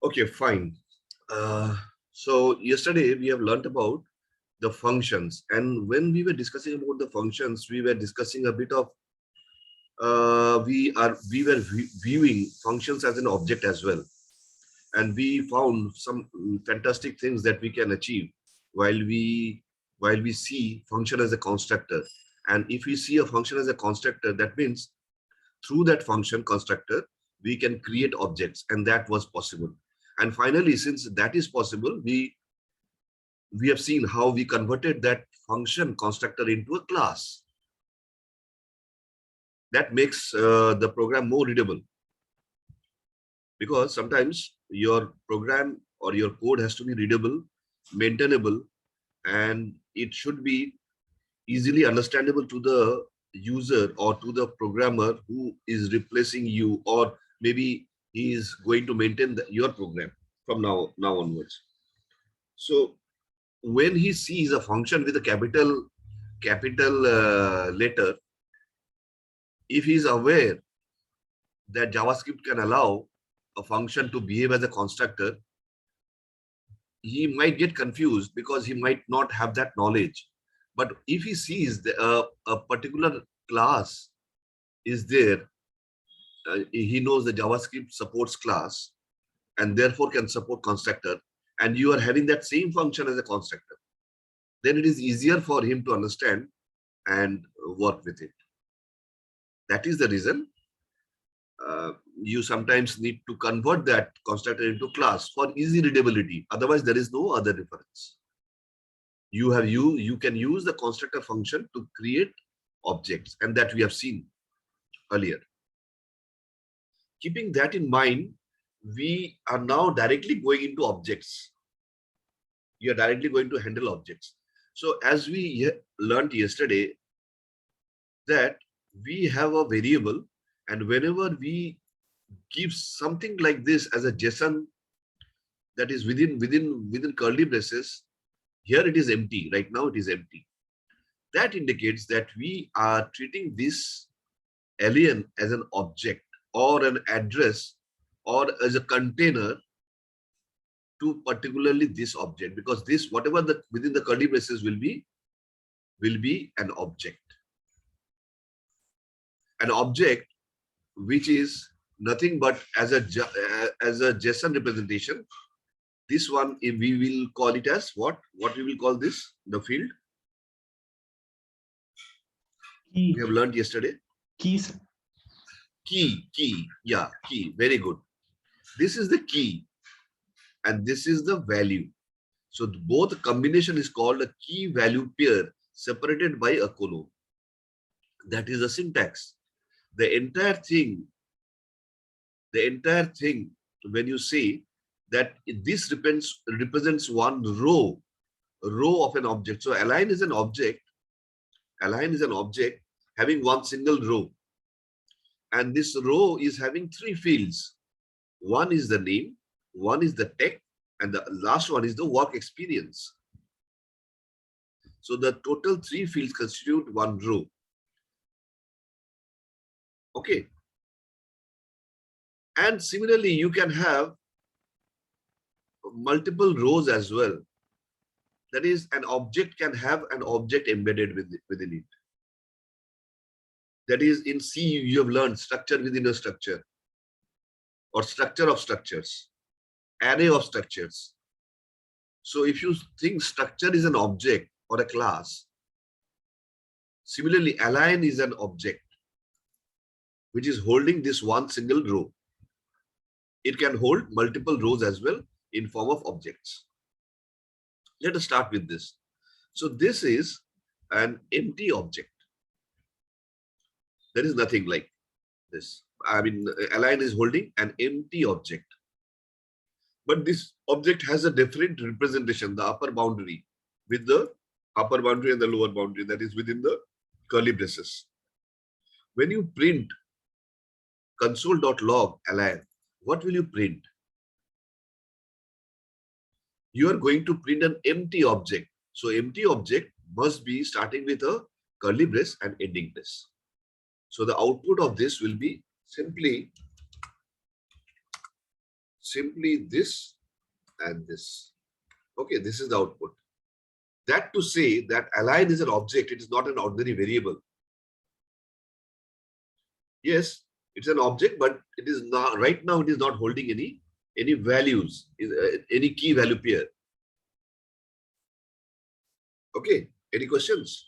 Okay, fine. So yesterday we have learnt about the functions, and when we were discussing about the functions, we were discussing a bit of we were viewing functions as an object as well, and we found some fantastic things that we can achieve while we see function as a constructor. And if we see a function as a constructor, that means through that function constructor we can create objects, and that was possible. And finally, since that is possible, we have seen how we converted that function constructor into a class. That makes the program more readable, because sometimes your program or your code has to be readable, maintainable, and it should be easily understandable to the user or to the programmer who is replacing you, or maybe he is going to maintain your program from now onwards. So when he sees a function with a capital letter, if he is aware that JavaScript can allow a function to behave as a constructor, he might get confused because he might not have that knowledge. But if he sees a particular class is there, he knows the JavaScript supports class and therefore can support constructor, and you are having that same function as a constructor, then it is easier for him to understand and work with it. That is the reason you sometimes need to convert that constructor into class for easy readability. Otherwise, there is no other difference. You can use the constructor function to create objects, and that we have seen earlier. Keeping that in mind, we are now directly going into objects. You are directly going to handle objects. So as we learned yesterday, that we have a variable, and whenever we give something like this as a JSON that is within curly braces, here it is empty. Right now it is empty. That indicates that we are treating this alien as an object or an address or as a container to particularly this object, because this whatever the within the curly braces will be an object. An object which is nothing but as a JSON representation. This one, if we will call it as what we will call this, the field Key. we have learned yesterday. Keys. Key. Yeah, key. Very good. This is the key, and this is the value. So both combination is called a key value pair separated by a colon. That is the syntax. The entire thing, when you say that this represents one row of an object. So align is an object. Align is an object having one single row. And this row is having three fields. One is the name, one is the tech, and the last one is the work experience. So the total three fields constitute one row. Okay. And similarly, you can have multiple rows as well. That is, an object can have an object embedded within it. That is, in C, you have learned structure within a structure, or structure of structures, array of structures. So if you think structure is an object or a class, similarly, align is an object which is holding this one single row. It can hold multiple rows as well in form of objects. Let us start with this. So this is an empty object. There is nothing like this. I mean, align is holding an empty object. But this object has a different representation, the upper boundary, with the upper boundary and the lower boundary, that is within the curly braces. When you print console.log align, what will you print? You are going to print an empty object. So empty object must be starting with a curly brace and ending brace. So the output of this will be simply simply this and this. Okay, this is the output. That to say that align is an object, it is not an ordinary variable. Yes, it's an object, but it is not right now. It is not holding any values, any key value pair. Okay, any questions?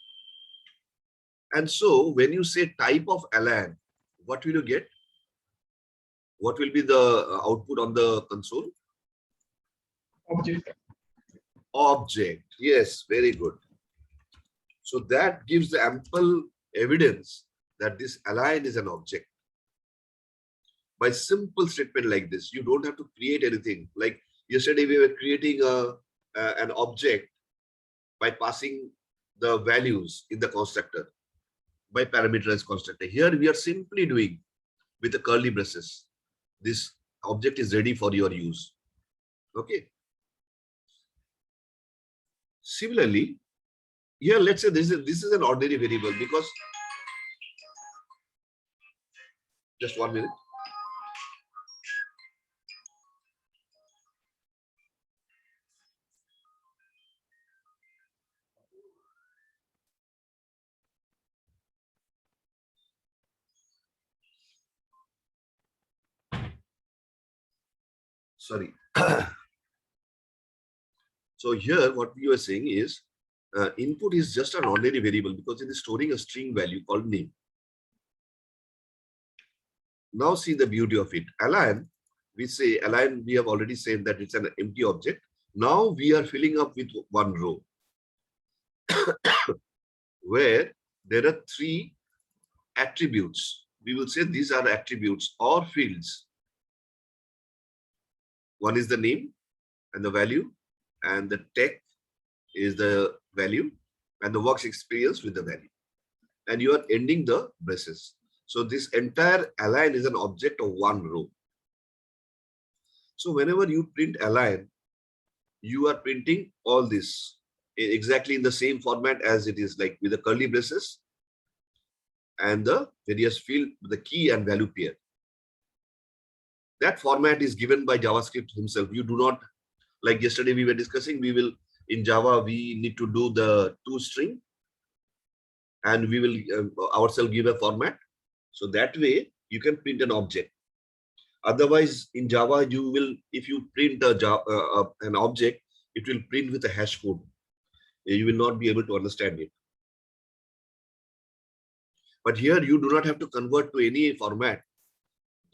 And so when you say type of align, what will you get? What will be the output on the console? Object. Object. Yes, very good. So that gives the ample evidence that this align is an object. By simple statement like this, you don't have to create anything. Like yesterday, we were creating an object by passing the values in the constructor, by parameterized constructor. Here we are simply doing with the curly braces. This object is ready for your use. Okay. Similarly, here let's say this is an ordinary variable because just 1 minute. Sorry. So here what we were saying is input is just an ordinary variable because it is storing a string value called name. Now see the beauty of it. Align, we say align, we have already said that it's an empty object. Now we are filling up with one row where there are 3 attributes. We will say these are attributes or fields. One is the name and the value, and the tech is the value, and the works experience with the value. And you are ending the braces. So this entire align is an object of one row. So whenever you print align, you are printing all this exactly in the same format as it is, like with the curly braces and the various field, the key and value pair. That format is given by JavaScript himself. You do not, like yesterday we were discussing, we will in Java, we need to do the toString and we will ourselves give a format. So that way you can print an object. Otherwise in Java, you will, if you print an object, it will print with a hash code. You will not be able to understand it. But here you do not have to convert to any format.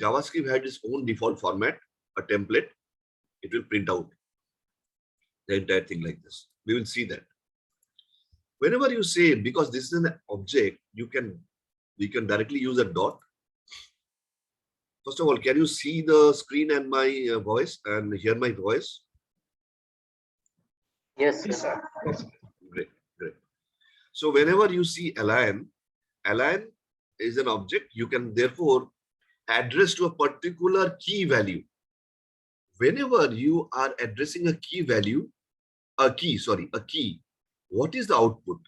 JavaScript had its own default format, a template. It will print out the entire thing like this. We will see that. Whenever you say, because this is an object, we can directly use a dot. First of all, can you see the screen and my voice and hear my voice? Yes, Yes, sir. sir. Yes. Great, great. So whenever you see align is an object. You can therefore address to a particular key value. Whenever you are addressing a key value, a key, what is the output?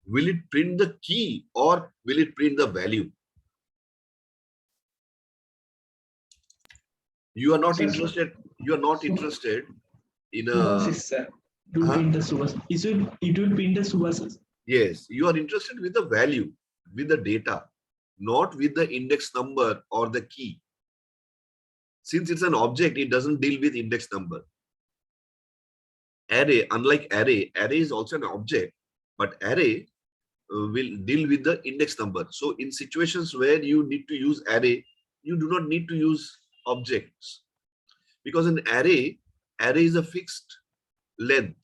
Will it print the key or will it print the value? You are not Sir, interested. You are not interested in a. Subasys, sir. It will print the Subasys. It will print the Subasys. Yes, you are interested with the value, with the data, not with the index number or the key. Since it's an object, it doesn't deal with index number. Array, unlike array is also an object, but array will deal with the index number. So in situations where you need to use array, you do not need to use objects, because an array is a fixed length.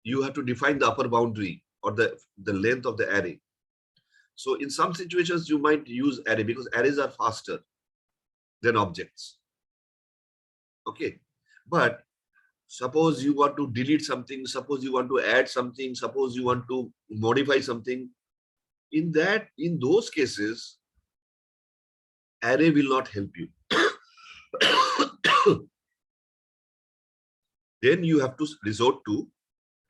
You have to define the upper boundary or the length of the array. So in some situations you might use array because arrays are faster than objects. Okay, but suppose you want to delete something, suppose you want to add something, suppose you want to modify something. In those cases, array will not help you. Then you have to resort to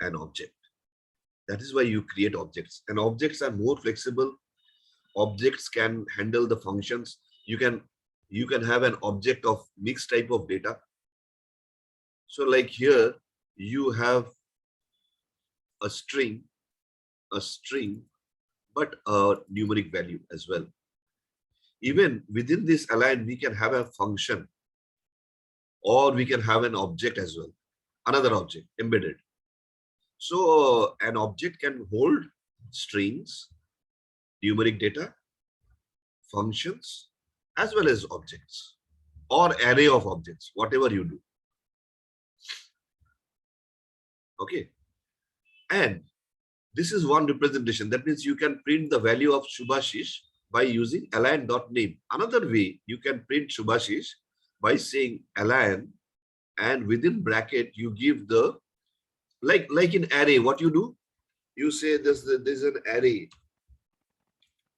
an object. That is why you create objects. And objects are more flexible. Objects can handle the functions. You can You can have an object of mixed type of data. So like here, you have a string, but a numeric value as well. Even within this align, we can have a function, or we can have an object as well, another object embedded. So an object can hold strings, numeric data, functions, as well as objects or array of objects, whatever you do. Okay. And this is one representation. That means you can print the value of Shubhashish by using align.name. Another way you can print Shubhashish by saying align, and within bracket you give the like in array. What you do? You say there's an array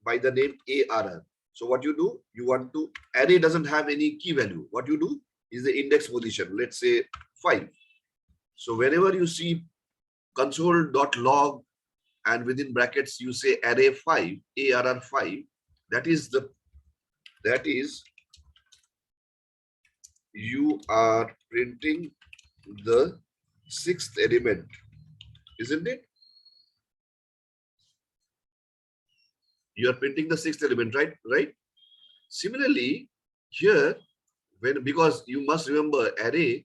by the name ARR. So what you do? You want to array doesn't have any key value. What you do is the index position. Let's say 5. So whenever you see console.log and within brackets you say array 5, ARR 5, that is you are printing the 6th element, isn't it? You are printing the 6th element, right? Similarly, here, because you must remember array,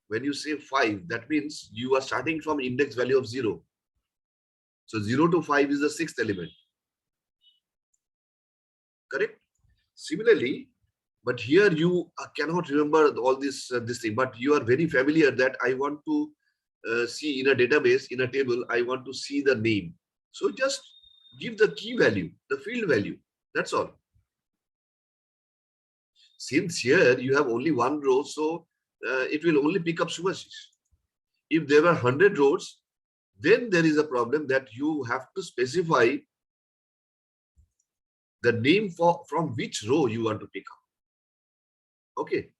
when you say 5, that means you are starting from index value of 0. So 0 to 5 is the 6th element. Correct? Similarly, but here you cannot remember all this thing, but you are very familiar that I want to see in a database, in a table, I want to see the name. So just give the key value, the field value. That's all. Since here you have only one row, so it will only pick up Subhashish. If there were 100 rows, then there is a problem that you have to specify the name from which row you want to pick up. Okay.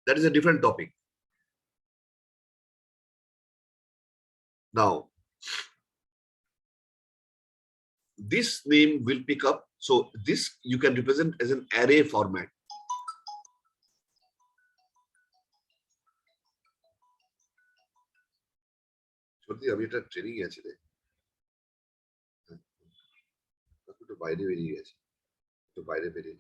That is a different topic. Now, this name will pick up. So this you can represent as an array format. আমি একটা training আছে রে, একটু বাইরে বেরিয়ে গেছে, একটু বাইরে বেরিয়ে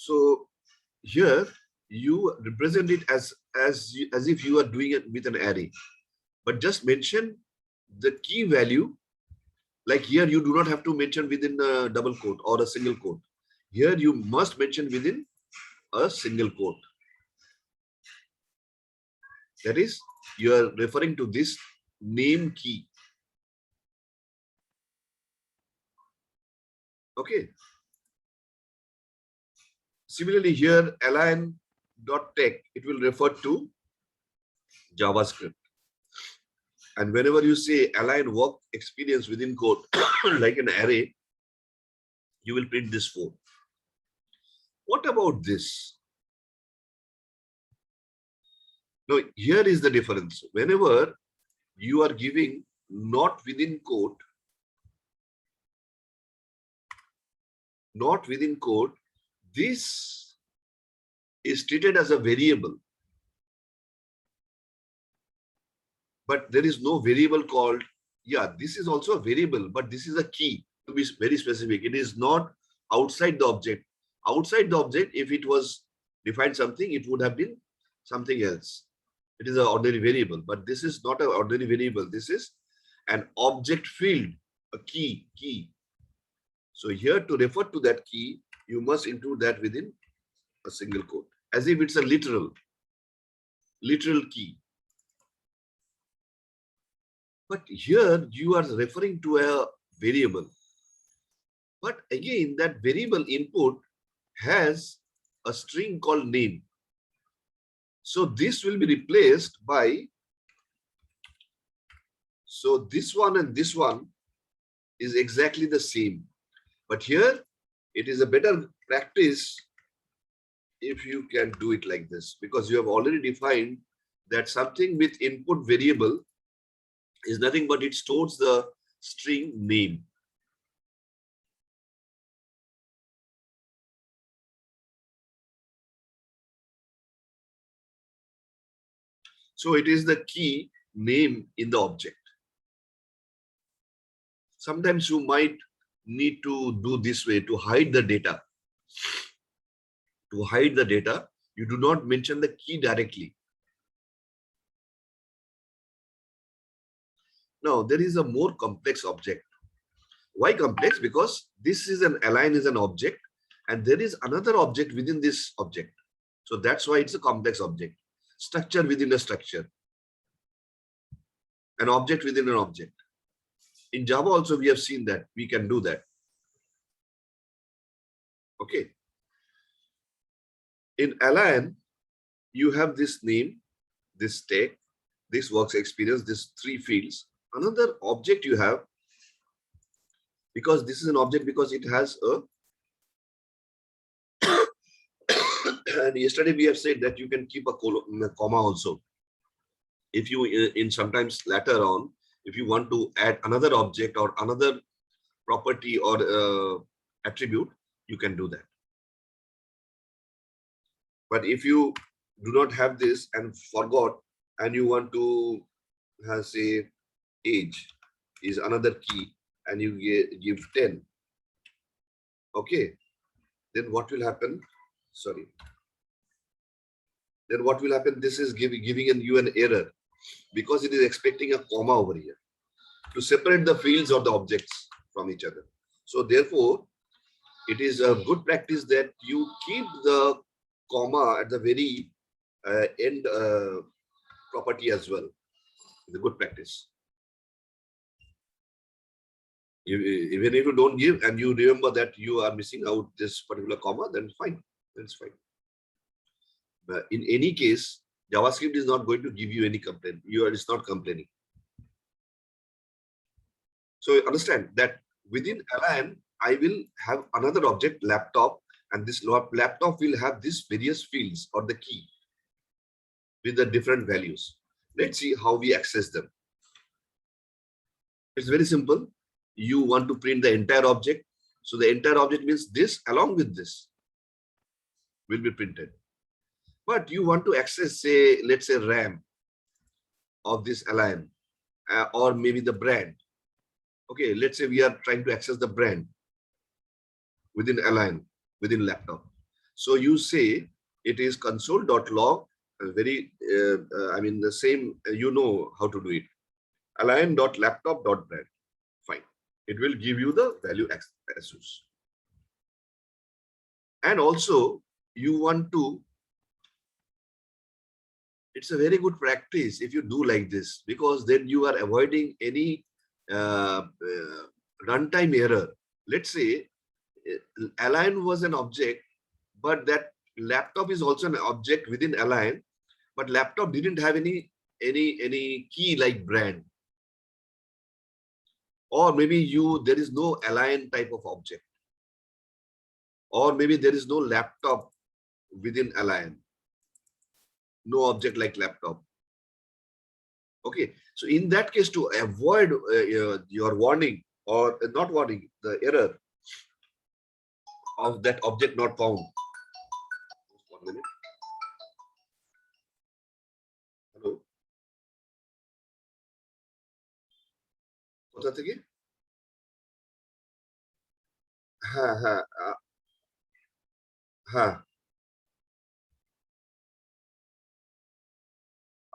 So here you represent it as if you are doing it with an array, but just mention the key value. Like here you do not have to mention within a double quote or a single quote. Here you must mention within a single quote. That is, you are referring to this name key. Okay. Similarly, here align.tech, it will refer to JavaScript. And whenever you say align work experience within code, like an array, you will print this 4. What about this? Now, here is the difference. Whenever you are giving not within quote, this is treated as a variable. But there is no variable called, this is also a variable, but this is a key, to be very specific. It is not outside the object. Outside the object, if it was defined something, it would have been something else. It is an ordinary variable, but this is not an ordinary variable. This is an object field, a key. So here, to refer to that key, you must include that within a single quote, as if it's a literal key. But here you are referring to a variable. But again, that variable input has a string called name. So this will be replaced by, so this one and this one is exactly the same. But here it is a better practice if you can do it like this, because you have already defined that something with input variable is nothing but it stores the string name. So it is the key name in the object. Sometimes you might need to do this way to hide the data. To hide the data, you do not mention the key directly. Now, there is a more complex object. Why complex? Because this is an align is an object, and there is another object within this object. So that's why it's a complex object. Structure within a structure. An object within an object. In Java also we have seen that we can do that. Okay. In align, you have this name, this tag, this works experience, this 3 fields. Another object you have, because this is an object because it has a and yesterday we have said that you can keep a comma also. If you in sometimes later on, if you want to add another object or another property or attribute, you can do that. But if you do not have this and forgot and you want to say age is another key and you give 10, okay, then what will happen? Sorry. Then what will happen? This is giving you an error because it is expecting a comma over here to separate the fields or the objects from each other. So therefore, it is a good practice that you keep the comma at the very end property as well. It's a good practice. Even if you don't give and you remember that you are missing out this particular comma, then fine. That's fine. But in any case, JavaScript is not going to give you any complaint. It's not complaining. So understand that within align, I will have another object, laptop, and this laptop will have these various fields or the key with the different values. Let's see how we access them. It's very simple. You want to print the entire object. So the entire object means this along with this will be printed. But you want to access, say, let's say RAM of this align or maybe the brand. Okay, let's say we are trying to access the brand within align, within laptop. So you say it is console.log, very, the same, you know how to do it. Align.laptop.brand. Fine. It will give you the value access. And also you want to, it's a very good practice if you do like this, because then you are avoiding any runtime error. Let's say align was an object, but that laptop is also an object within align, but laptop didn't have any key like brand. Or maybe there is no align type of object. Or maybe there is no laptop within align. No object like laptop. Okay, so in that case, to avoid your warning or not warning, the error of that object not found. Just 1 minute. Hello. কোথা থেকে? হ্যাঁ হ্যাঁ হ্যাঁ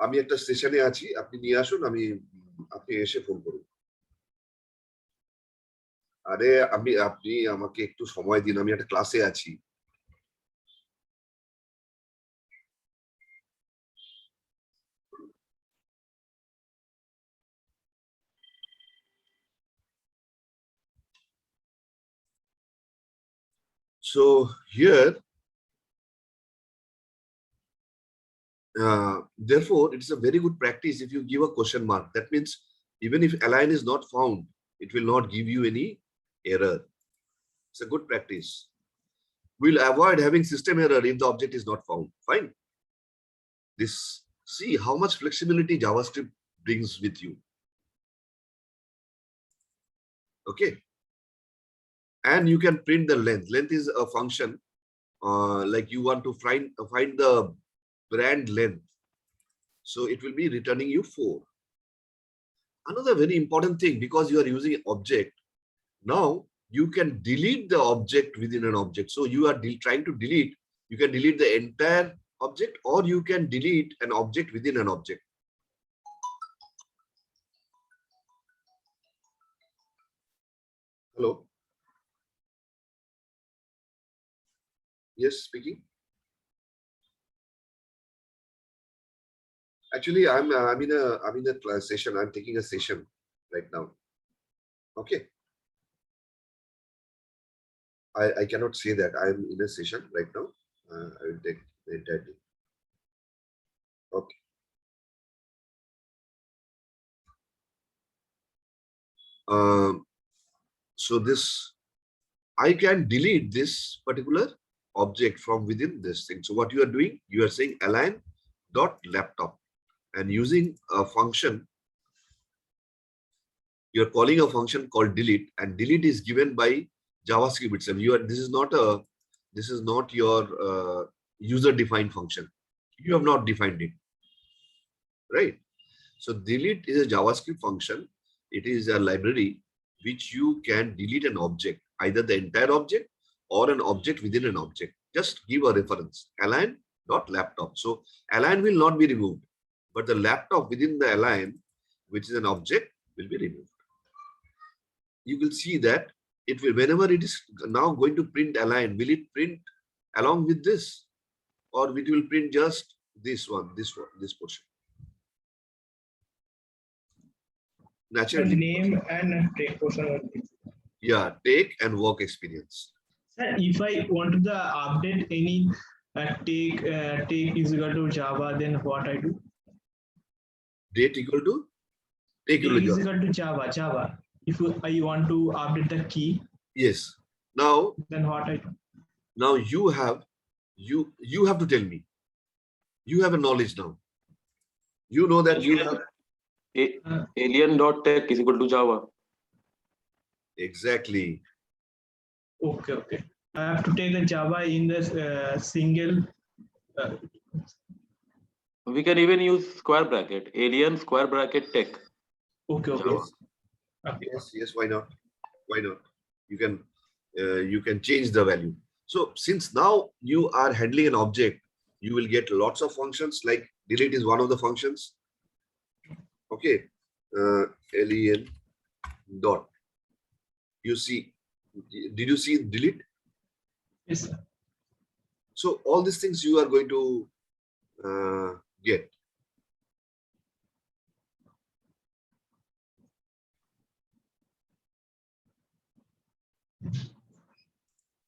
আমি একটা স্টেশনে আছি, আপনি নিয়ে আসুন, আপনি এসে ফোন করুন। আরে আপনি আমাকে একটু সময় দিন, আমি একটা ক্লাসে আছি। So here, therefore, it's a very good practice if you give a question mark. That means even if align is not found, it will not give you any error. It's a good practice. We'll avoid having system error if the object is not found. Fine. See how much flexibility JavaScript brings with you. Okay. And you can print the length. Length is a function like you want to find the brand length. So it will be returning you 4. Another very important thing, because you are using an object, now you can delete the object within an object. So you are trying to delete, you can delete the entire object, or you can delete an object within an object. Hello? Yes, speaking. Actually, I'm in a class session. I'm taking a session right now. Okay. I cannot say that I'm in a session right now. I will take the entire day. Okay. So this, I can delete this particular object from within this thing. So what you are doing, you are saying align dot laptop, and using a function, you're calling a function called delete, and delete is given by JavaScript itself. This is not your user defined function. You have not defined it, right? So delete is a JavaScript function. It is a library which you can delete an object, either the entire object or an object within an object. Just give a reference, align.laptop. So align will not be removed, but the laptop within the align, which is an object, will be removed. You will see that it will, whenever it is now going to print align, will it print along with this, or it will print just this portion? Naturally, name and take portion. yeah, take and work experience. Sir, if I want to update any take is equal to Java, then what I do? Date equal to take Take is Java. equal to Java. If I want to update the key, Yes. Now, then what I do? now you have to tell me. You have a knowledge now. You know that you have alien.tech is equal to Java. exactly. Okay. I have to take the Java in the single. We can even use square bracket, alien square bracket tech. Okay. Java. Okay. Yes. Why not? Why not? You can change the value. So since now you are handling an object, you will get lots of functions, like delete is one of the functions. Okay. Alien dot. You see, did you see delete? Yes, sir. So all these things you are going to get.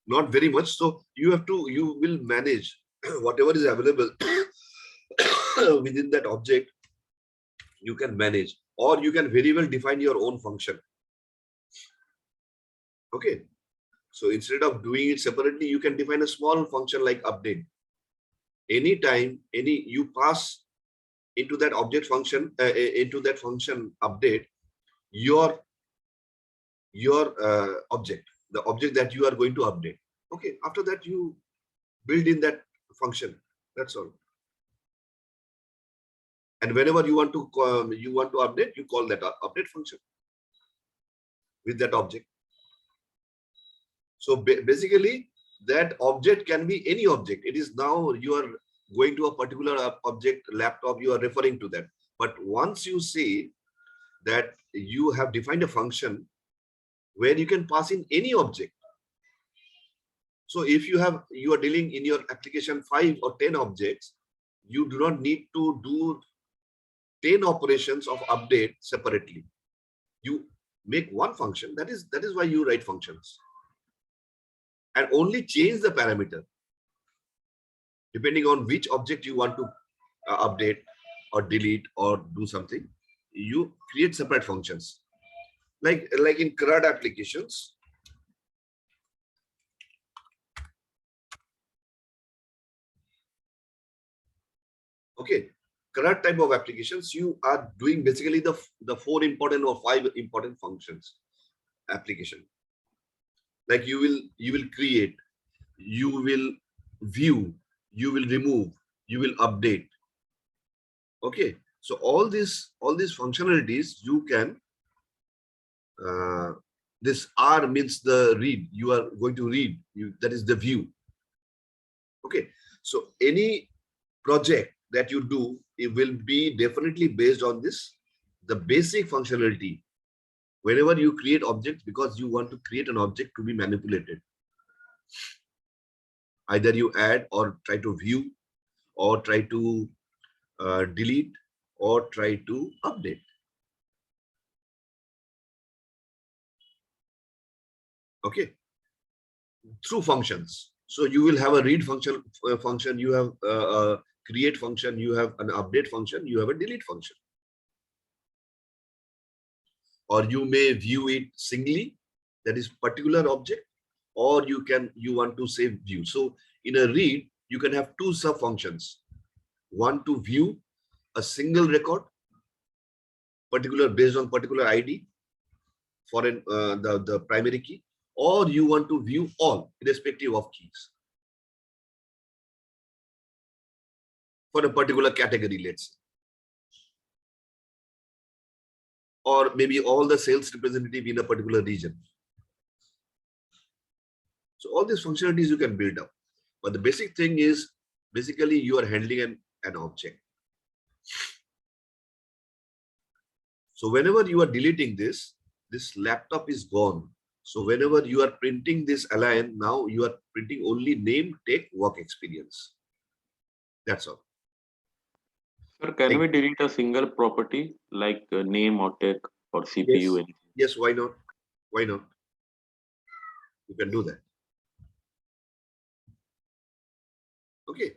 Not very much. So you will manage whatever is available within that object. You can manage, or you can very well define your own function. Okay. So instead of doing it separately, you can define a small function like update. Anytime you pass into that object function, into that function update, your object, the object that you are going to update. Okay. After that, you build in that function. That's all. And whenever you want to update, you call that update function with that object. So basically, that object can be any object. It is now you are going to a particular object, laptop, you are referring to that. But once you say that you have defined a function where you can pass in any object. So if you are dealing in your application 5 or 10 objects, you do not need to do 10 operations of update separately. You make one function. That is why you write functions, and only change the parameter depending on which object you want to update or delete or do something. You create separate functions, like in CRUD applications. Okay, CRUD type of applications, you are doing basically the 4 important or 5 important functions. application. Like you will create, you will view, you will remove, you will update. Okay, so all these functionalities you can. This R means the read. You are going to read. That is the view. Okay, so any project that you do, it will be definitely based on this, the basic functionality. Whenever you create objects, because you want to create an object to be manipulated, either you add or try to view or try to delete or try to update. Okay, through functions. So you will have a read function, you have a create function, you have an update function, you have a delete function. Or you may view it singly, that is particular object, or you want to say view. So in a read, you can have two sub functions. One to view a single record, particular based on particular ID for the primary key, or you want to view all irrespective of keys for a particular category, let's say. Or maybe all the sales representative in a particular region. So all these functionalities you can build up. But the basic thing is, basically you are handling an object. So whenever you are deleting this laptop is gone. So whenever you are printing this align, now you are printing only name, take, work experience. That's all. Sir, can we delete a single property like name or tech or CPU? Yes. Yes, why not? Why not? You can do that. Okay.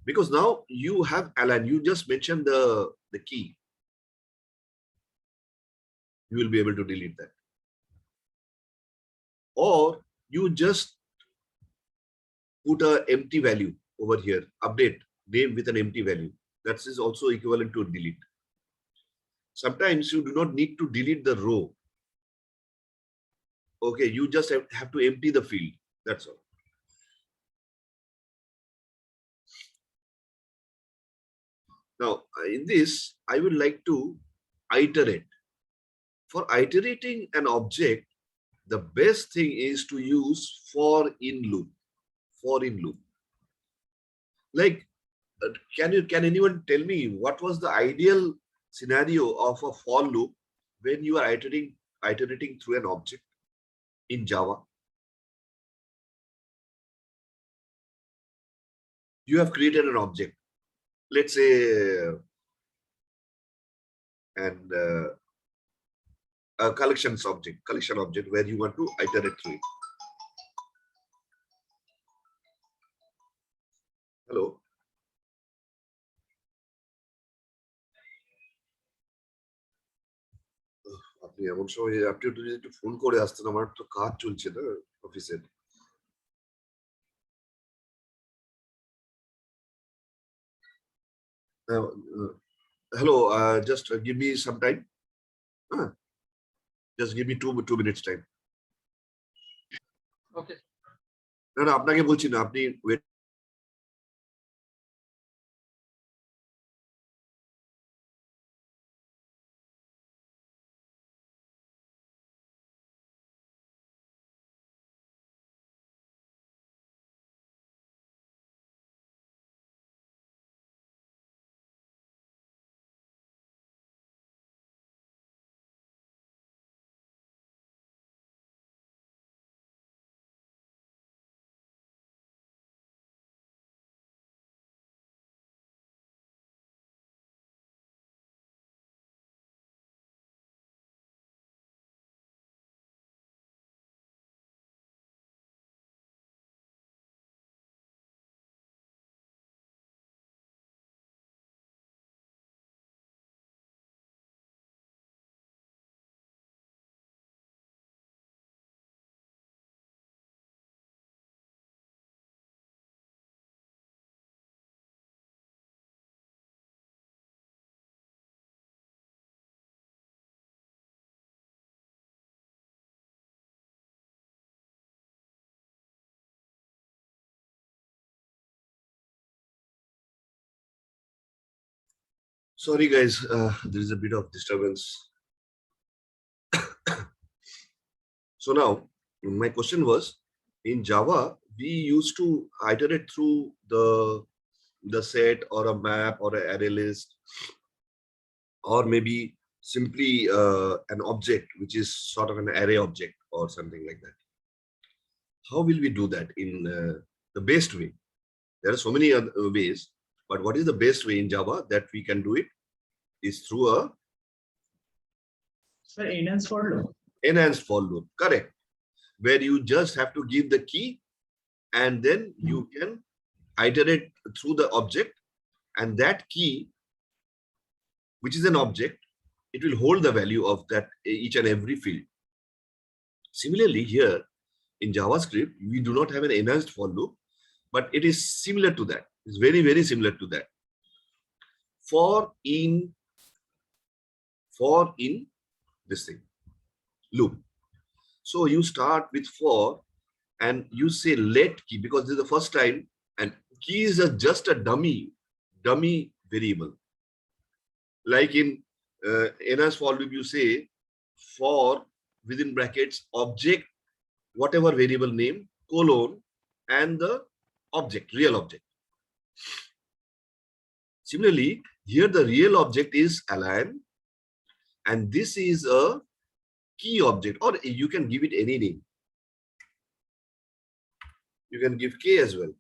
Because now you have align. You just mentioned the key. You will be able to delete that. Or you just put a empty value over here, update name with an empty value. That is also equivalent to delete. Sometimes you do not need to delete the row. Okay, you just have to empty the field. That's all. Now, in this, I would like to iterate. For iterating an object, the best thing is to use for in loop. For in loop. Like, can anyone tell me what was the ideal scenario of a for loop when you are iterating through an object in Java? You have created an object, let's say, and a collection object where you want to iterate through it. Hello. আপনি এমন সময় আপনি একটু phone করে আসতেন, আমার তো কাজ চলছে না অফিসের। Hello, just give me some time. Just give me 2 minutes time. Okay. না না, আপনাকে বলছি না, আপনি wait Sorry guys, there is a bit of disturbance. So now my question was, in Java, we used to iterate through the set or a map or an array list, or maybe simply an object, which is sort of an array object or something like that. How will we do that in the best way? There are so many other ways, but what is the best way in Java that we can do it is through a Sir, enhance for loop. enhanced for loop. Correct. Where you just have to give the key and then you can iterate through the object, and that key, which is an object, it will hold the value of that each and every field. Similarly, here in JavaScript, we do not have an enhanced for loop, but it is similar to that. It's very, very similar to that. For in this thing, loop. So you start with for and you say let key, because this is the first time, and key is just a dummy variable. Like in enhanced for loop, you say for within brackets object, whatever variable name, colon, and the object, real object. Similarly, here the real object is align, and this is a key object, or you can give it any name. You can give K as well.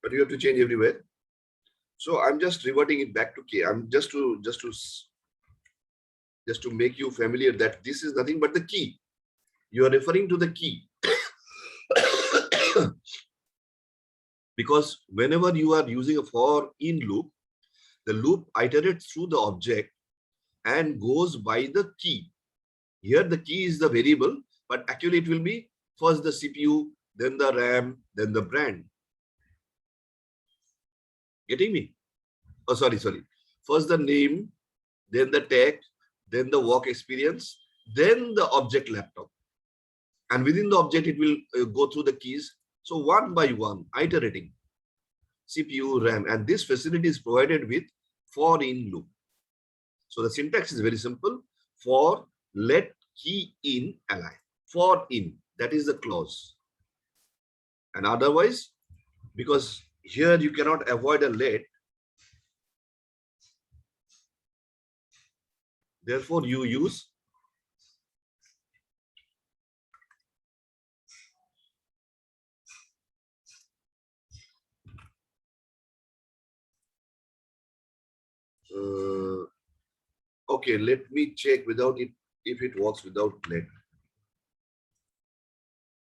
But you have to change everywhere. So I'm just reverting it back to K. I'm just to make you familiar that this is nothing but the key. You are referring to the key. Because whenever you are using a for in loop, the loop iterates through the object and goes by the key. Here the key is the variable, but actually it will be first the CPU, then the RAM, then the brand. Getting me? Oh, sorry. First the name, then the tag, then the work experience, then the object laptop. And within the object, it will go through the keys. So one by one, iterating. CPU, RAM, and this facility is provided with for in loop. So the syntax is very simple. For let key in align. For in, that is the clause. And otherwise, because here you cannot avoid a let, therefore you use okay, let me check without it if it works without let.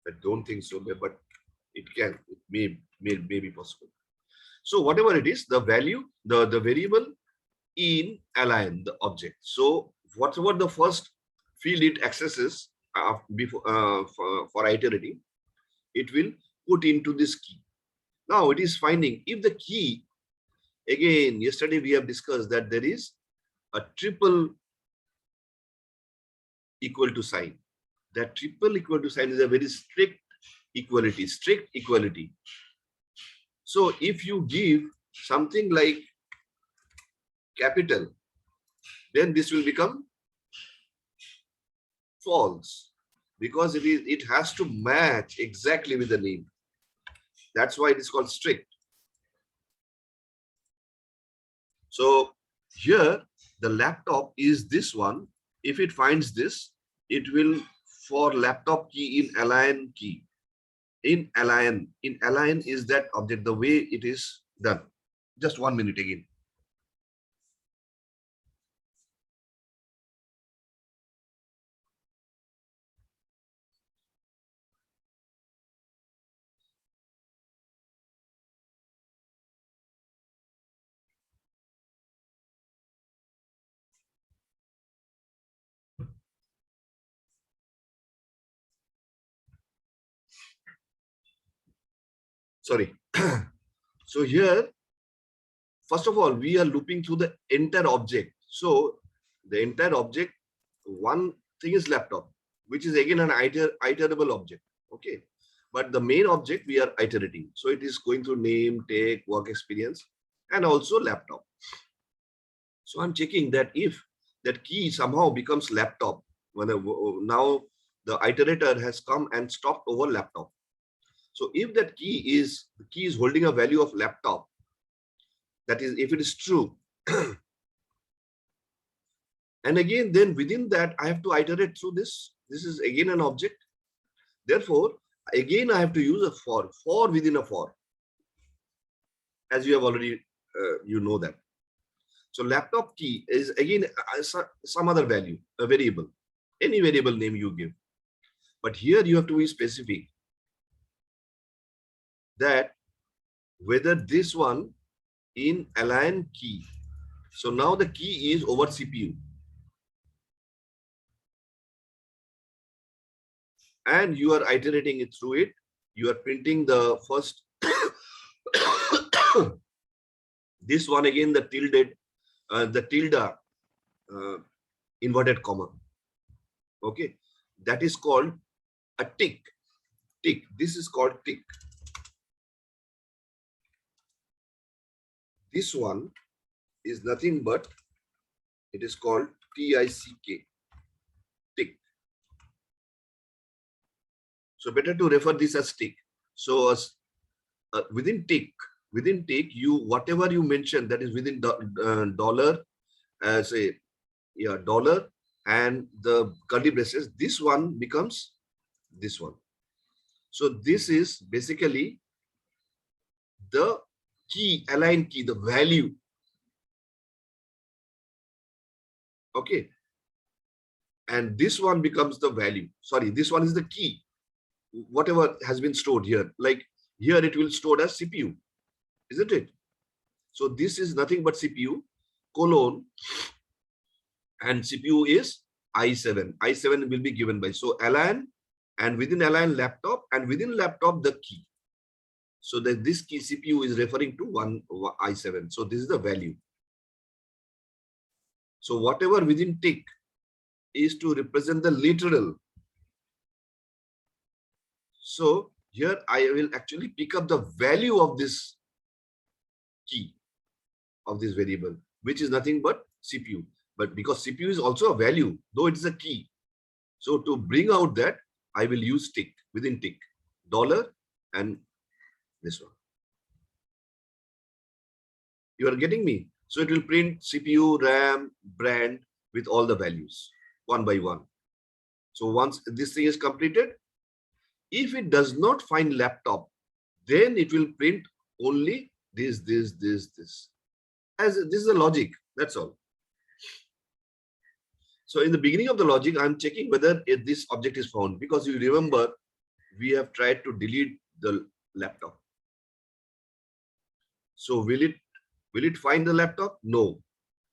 I don't think so, but it can. It may be possible. So whatever it is, the value, the variable in align the object. So whatever the first field it accesses before for iterating, it will put into this key. Now it is finding if the key, again, yesterday we have discussed that there is a triple equal to sign. That triple equal to sign is a very strict equality. So if you give something like capital, then this will become false, because it has to match exactly with the name. That's why it is called strict. So here the laptop is this one. If it finds this, it will for laptop key in align key. In align is that object, the way it is done. Just 1 minute again. Sorry. So here, first of all, we are looping through the entire object. So the entire object, one thing is laptop, which is again an iterable object. Okay. But the main object we are iterating. So it is going through name, tech, work experience, and also laptop. So I'm checking that if that key somehow becomes laptop, when now the iterator has come and stopped over laptop. So if that key is holding a value of laptop, that is, if it is true, and again, then within that, I have to iterate through this. This is again an object. Therefore, again, I have to use a for within a for, as you have already, you know that. So laptop key is again some other value, a variable, any variable name you give. But here you have to be specific that whether this one in align key. So now the key is over CPU. And you are iterating it through it. You are printing the first, this one again, the tilde, inverted comma. Okay, that is called a tick. Tick. This is called tick. This one is nothing but, it is called TICK. Tick. So better to refer this as tick. So within tick, you whatever you mention that is within dollar, say, yeah, dollar and the curly braces, this one becomes this one. So this is basically the key, align key, the value. Okay. And this one becomes the value. Sorry, this one is the key. Whatever has been stored here, like here it will store as CPU, isn't it? So this is nothing but CPU colon, and CPU is i7. i7 will be given by, so align, and within align laptop, and within laptop the key. So that this key CPU is referring to one i7. So this is the value. So whatever within tick is to represent the literal. So here I will actually pick up the value of this key, of this variable, which is nothing but CPU. But because CPU is also a value, though it is a key. So to bring out that, I will use tick, within tick, dollar and this one. You are getting me? So it will print CPU, RAM, brand with all the values, one by one. So once this thing is completed, if it does not find laptop, then it will print only this. As this is the logic, that's all. So in the beginning of the logic, I'm checking whether this object is found, because you remember we have tried to delete the laptop. So will it find the laptop? No.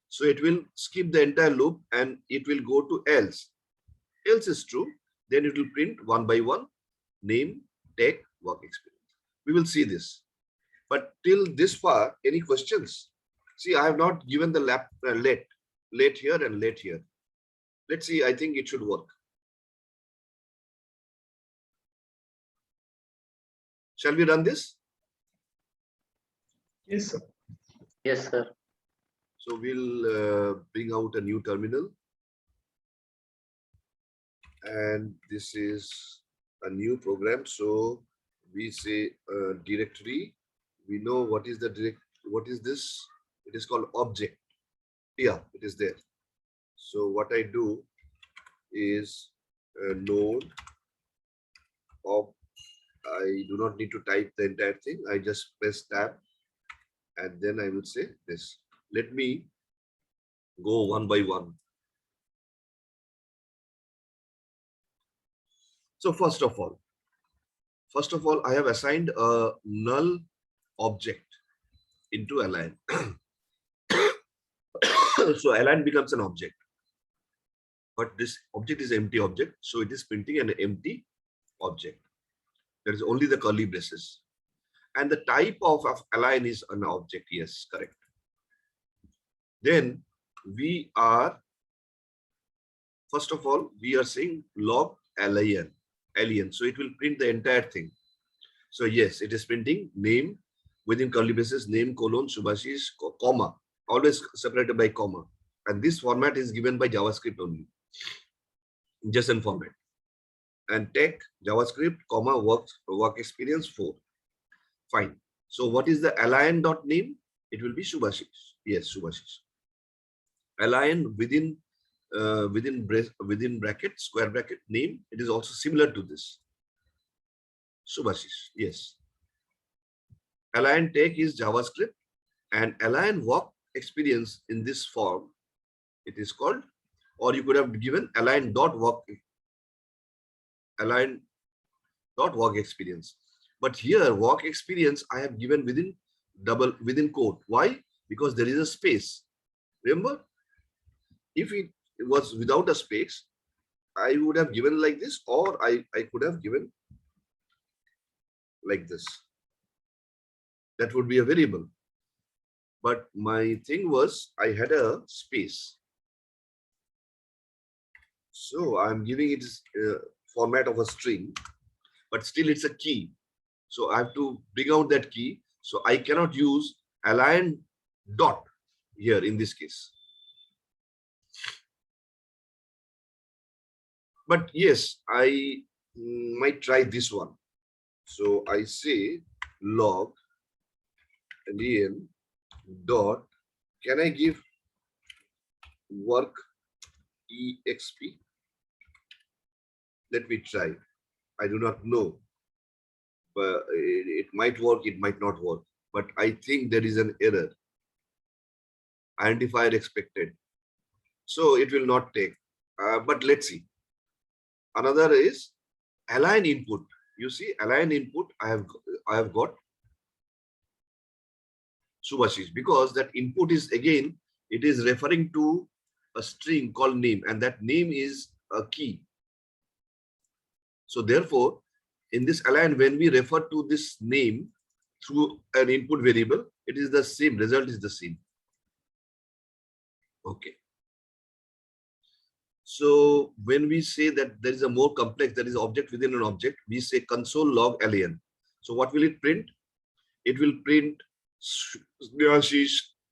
So it will skip the entire loop and it will go to else. Else is true, then it will print one by one, name, tech, work experience. We will see this. But till this far, any questions? See, I have not given the let here and let here. Let's see, I think it should work. Shall we run this? Yes, sir. Yes, sir. So we'll bring out a new terminal. And this is a new program. So we say directory. We know what is the what is this? It is called object. Yeah, it is there. So what I do is node of, I do not need to type the entire thing. I just press tab and then I will say this. Let me go one by one. So first of all, I have assigned a null object into align. So align becomes an object, but this object is empty object. So it is printing an empty object. There is only the curly braces. And the type of align is an object. Yes, correct. Then we are, first of all, we are saying log alien. So it will print the entire thing. So yes, it is printing name within curly braces, name colon Subhashish comma, always separated by comma. And this format is given by JavaScript only, JSON format. And tech JavaScript comma work experience 4. Fine. So what is the align dot name? It will be Subhashish. Yes, Subhashish. Align within within bracket, square bracket name. It is also similar to this. Subhashish. Yes. Align tech is JavaScript, and align work experience in this form, it is called, or you could have given align dot work experience. But here work experience I have given within quote. Why? Because there is a space. Remember, if it was without a space, I would have given like this, or I could have given like this. That would be a variable. But my thing was I had a space. So I'm giving it format of a string, but still it's a key. So I have to bring out that key. So I cannot use align dot here in this case. But yes, I might try this one. So I say log len dot, can I give work exp? Let me try. I do not know, but it might work, it might not work. But I think there is an error. Identifier expected. So it will not take. But let's see. Another is align input. You see, align input, I have got Subhashish, because that input is, again, it is referring to a string called name, and that name is a key. So therefore, in this align, when we refer to this name through an input variable, it is the same, result is the same. Okay. So when we say that there is a more complex, there is object within an object, we say console log len. So what will it print? It will print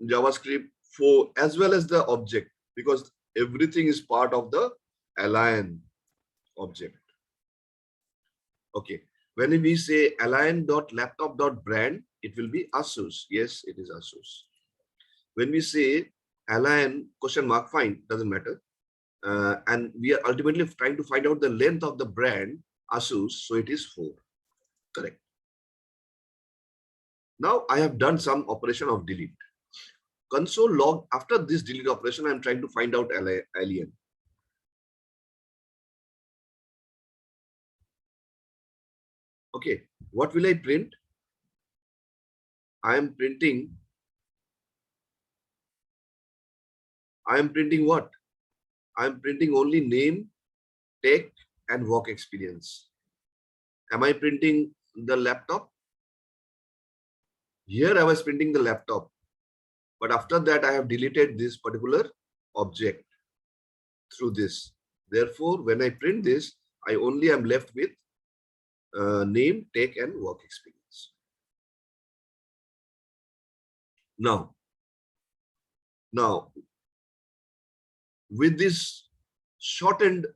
JavaScript 4 as well as the object, because everything is part of the align object. Okay. When we say align.laptop.brand, it will be Asus. Yes, it is Asus. When we say align question mark, fine, doesn't matter. And we are ultimately trying to find out the length of the brand Asus. So it is 4. Correct. Now I have done some operation of delete. Console log, after this delete operation, I'm trying to find out alien. Okay, what will I print? I am printing what? I am printing only name, tech, and work experience. Am I printing the laptop? Here I was printing the laptop, but after that I have deleted this particular object through this. Therefore, when I print this, I only am left with name, tech, and work experience. Now, with this shortened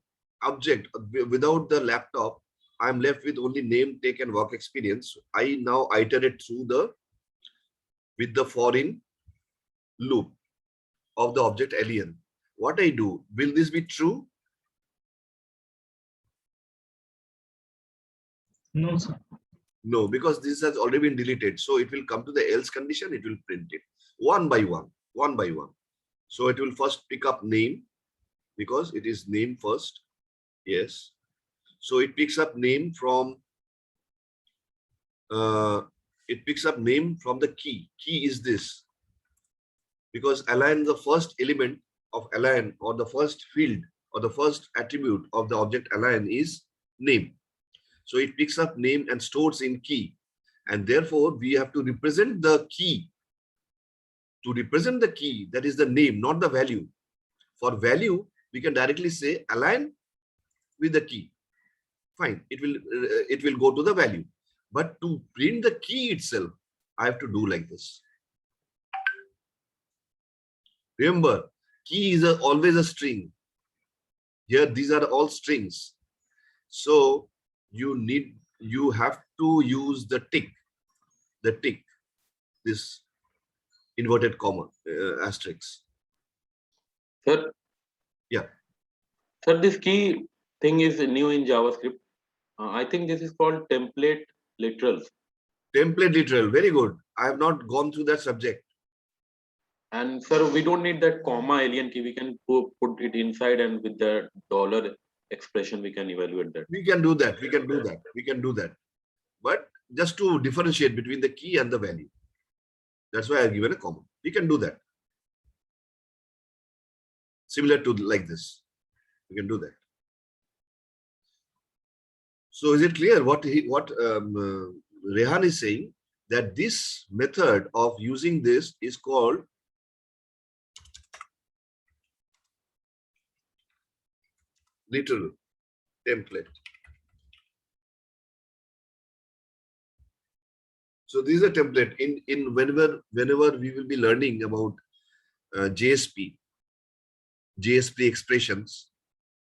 object without the laptop, I'm left with only name, tech, and work experience. I now iterate through with the for in loop of the object alien. What I do, will this be true? No, sir. No, because this has already been deleted. So it will come to the else condition, it will print it one by one. So it will first pick up name, because it is name first. Yes. So it picks up name from the key. Key is this, because align, the first element of align, or the first field or the first attribute of the object align is name. So it picks up name and stores in key, and therefore we have to represent the key. To represent the key, that is the name, not the value. For value, we can directly say align with the key. Fine, it will go to the value. But to print the key itself, I have to do like this. Remember, key is always a string. Here, these are all strings. So you have to use the tick, this inverted comma, asterisk. Sir, Yeah. sir, this key thing is new in JavaScript. I think this is called template literals. Template literal, very good. I have not gone through that subject. And sir, we don't need that comma alien key. We can put it inside, and with the dollar expression, we can evaluate that. We can do that. We can do that. We can do that. But just to differentiate between the key and the value. That's why I've given a comma. We can do that. Similar to like this. We can do that. So is it clear what Rehan is saying? That this method of using this is called literal template. So this is a template in whenever we will be learning about JSP expressions,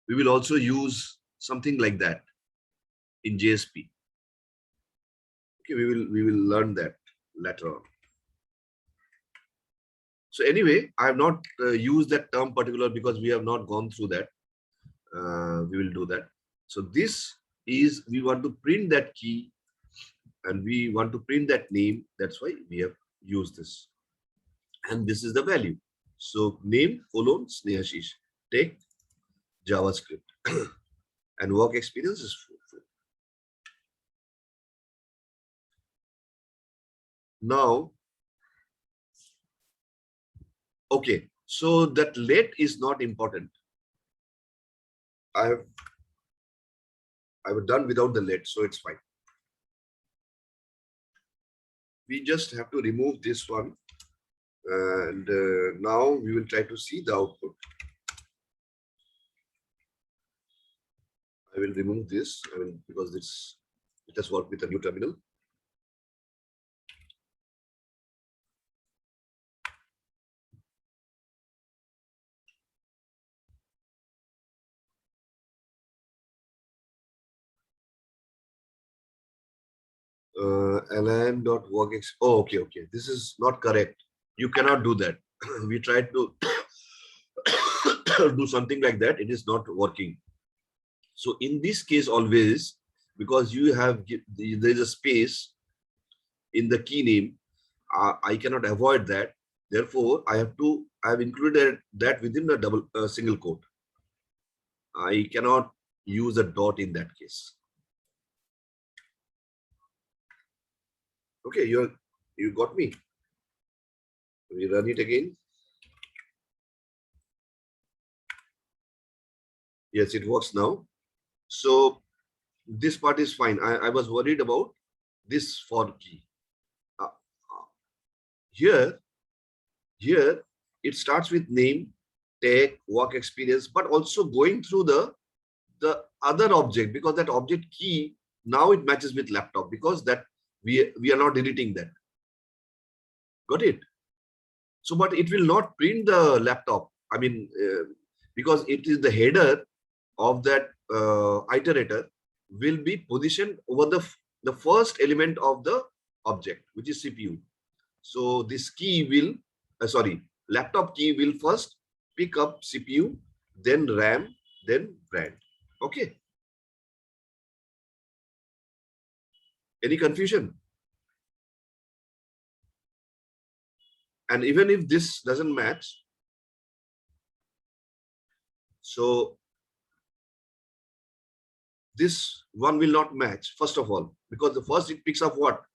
we will also use something like that in JSP. Okay, we will learn that later on. So anyway, I have not used that term particular because we have not gone through that. We will do that. So this is, we want to print that key and we want to print that name. That's why we have used this. And this is the value. So name colon Snehashish, take JavaScript and work experience is 4. Now, okay, so that let is not important. I have done without the let, so it's fine. We just have to remove this one, and now we will try to see the output. I will remove this. Because it has worked with a new terminal. Align.workx. Oh, okay. This is not correct. You cannot do that. We tried to do something like that. It is not working. So in this case, always, because you have there is a space in the key name, I cannot avoid that. Therefore, I have included that within the single quote. I cannot use a dot in that case. Okay, you got me. We run it again. Yes, it works now. So this part is fine. I was worried about this for key. Here it starts with name, tag, work experience, but also going through the other object, because that object key now it matches with laptop, because that we are not deleting that. Got it? So, but it will not print the laptop. I mean, because it is the header of that iterator will be positioned over the first element of the object, which is CPU. So this key will, laptop key will first pick up CPU, then RAM, then brand. Okay. Any confusion? And even if this doesn't match, so this one will not match, first of all, because the first it picks up what?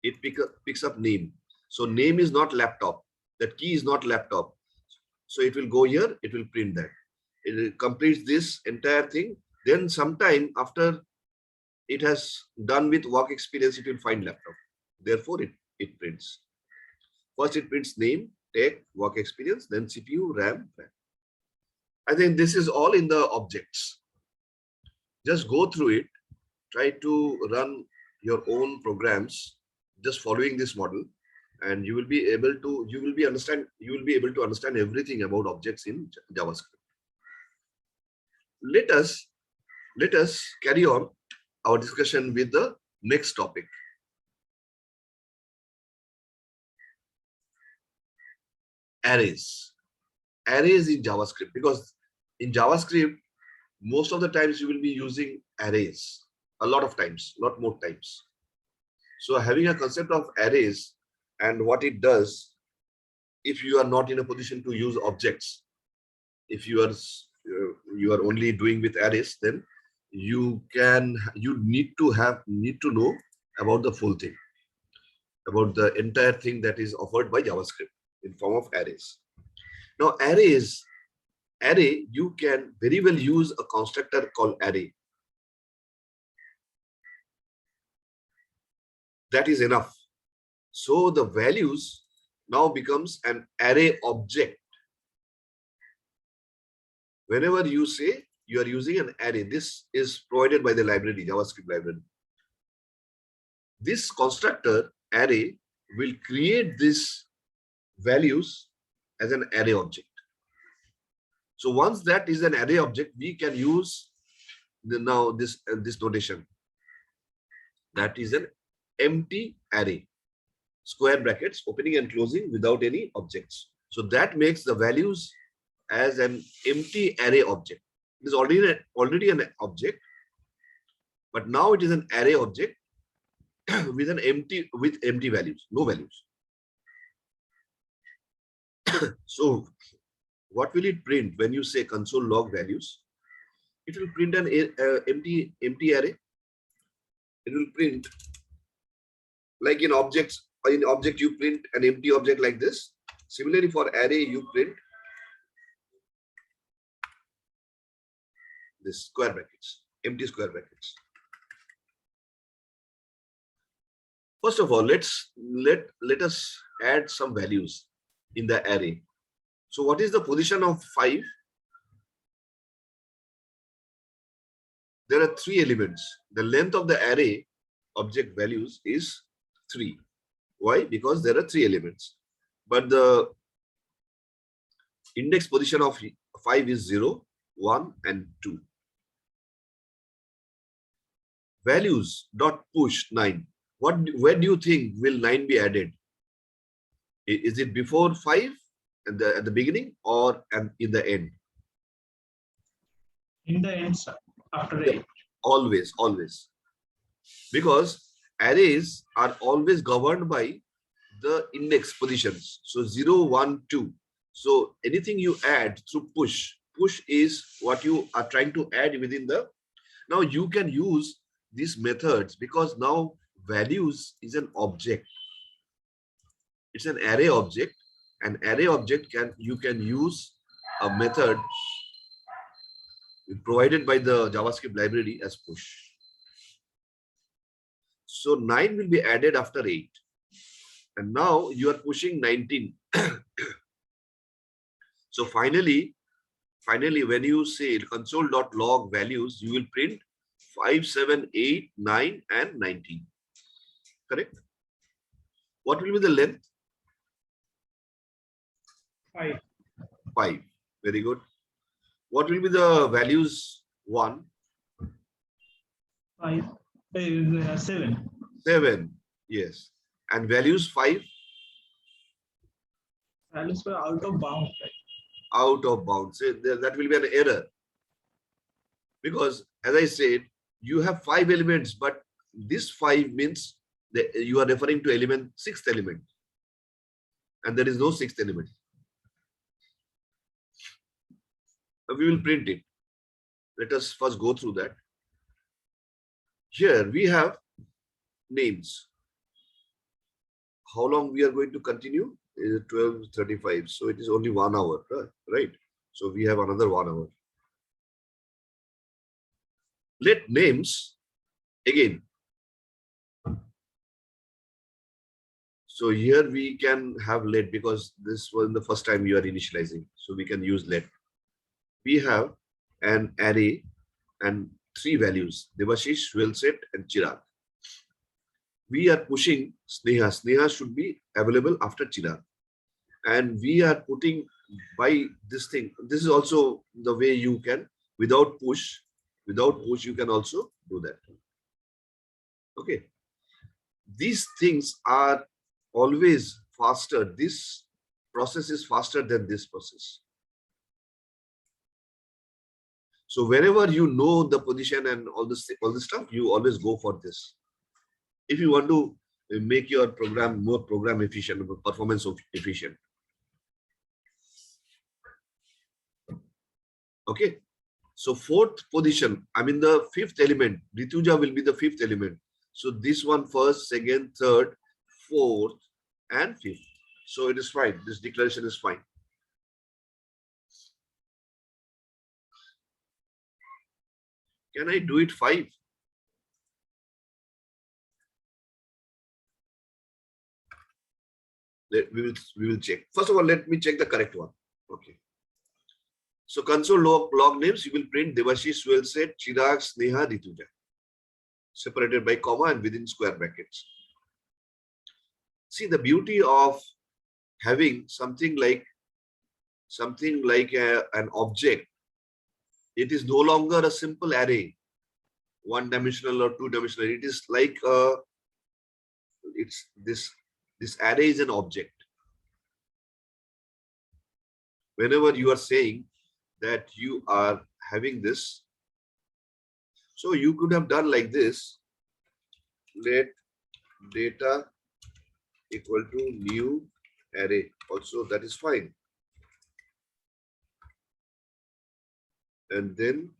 It picks up name. So name is not laptop. That key is not laptop. So it will go here, it will print that. It completes this entire thing. Then sometime after it has done with work experience, it will find laptop. Therefore, it prints. First, it prints name, tag, work experience, then CPU, RAM. I think this is all in the objects. Just go through it. Try to run your own programs just following this model, and you will be able to understand everything about objects in JavaScript. Let us carry on our discussion with the next topic. Arrays. Arrays in JavaScript, because in JavaScript, most of the times you will be using arrays, a lot more times. So having a concept of arrays and what it does, if you are not in a position to use objects, if you are only doing with arrays, then you need to know about the full thing, about the entire thing that is offered by JavaScript in form of arrays. Now array, you can very well use a constructor called array. That is enough. So the values now becomes an array object. Whenever you say you are using an array, this is provided by the library, JavaScript library. This constructor array will create these values as an array object. So once that is an array object, we can use now this notation. That is an empty array, square brackets opening and closing without any objects. So that makes the values as an empty array object. It is already an object, but now it is an array object with empty values, no values. So what will it print when you say console log values? It will print an empty array. It will print like in objects. In object you print an empty object like this. Similarly for array you print this square brackets, empty square brackets. First of all, let us add some values in the array. So what is the position of 5? There are 3 elements. The length of the array object values is 3. Why? Because there are 3 elements. But the index position of 5 is 0, 1, and 2. Values dot push 9. Where do you think will 9 be added? Is it before 5 at the beginning or in the end? In the end, after 8. Always. Because arrays are always governed by the index positions. So 0, 1, 2. So anything you add through push is what you are trying to add within the. Now you can use these methods because now values is an object. It's an array object. An array object you can use a method provided by the JavaScript library as push. So 9 will be added after 8. And now you are pushing 19. So finally, when you say console.log values, you will print 5, 7, 8, 9, and 19. Correct? What will be the length? 5. 5. Very good. What will be the values? 1. 5. 7. 7. Yes. And values 5? Values were out of bounds, right? Out of bounds. So that will be an error. Because as I said, you have 5 elements, but this 5 means that you are referring to element 6th element. And there is no 6th element. We will print it. Let us first go through that. Here we have names. How long we are going to continue? Is 12:35. So it is only 1 hour, right? So we have another 1 hour. Let names again. So here we can have let because this was the first time you are initializing. So we can use let. We have an array and 3 values, Devashish, Wilset, and Chirag. we are pushing Sneha. Sneha should be available after Chirag. And we are putting by this thing. This is also the way you can, without push, you can also do that. Okay. These things are always faster. This process is faster than this process. So wherever you know the position and all this stuff, you always go for this. If you want to make your program more program efficient, performance efficient. Okay. So fourth position, I mean the fifth element, Rituja will be the fifth element. So this one first, second, third, fourth, and fifth. So it is fine. This declaration is fine. Can I do it 5? We will check. First of all, let me check the correct one. Okay. So console log names, you will print Devashish, Swellset, Chirag, Sneha, Rituja. Separated by comma and within square brackets. See, the beauty of having something like an object, it is no longer a simple array, one-dimensional or two-dimensional. It is like this array is an object. Whenever you are saying that you are having this, so you could have done like this. Let data equal to new array. Also, that is fine. And then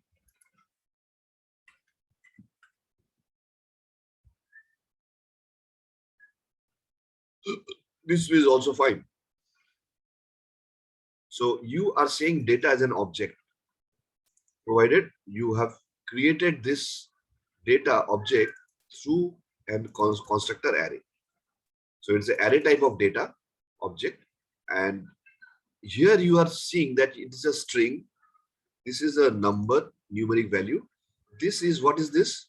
this is also fine. So you are saying data as an object, provided you have created this data object through an constructor array. So it's an array type of data object. And here you are seeing that it is a string. This is a number, numeric value. This is, what is this?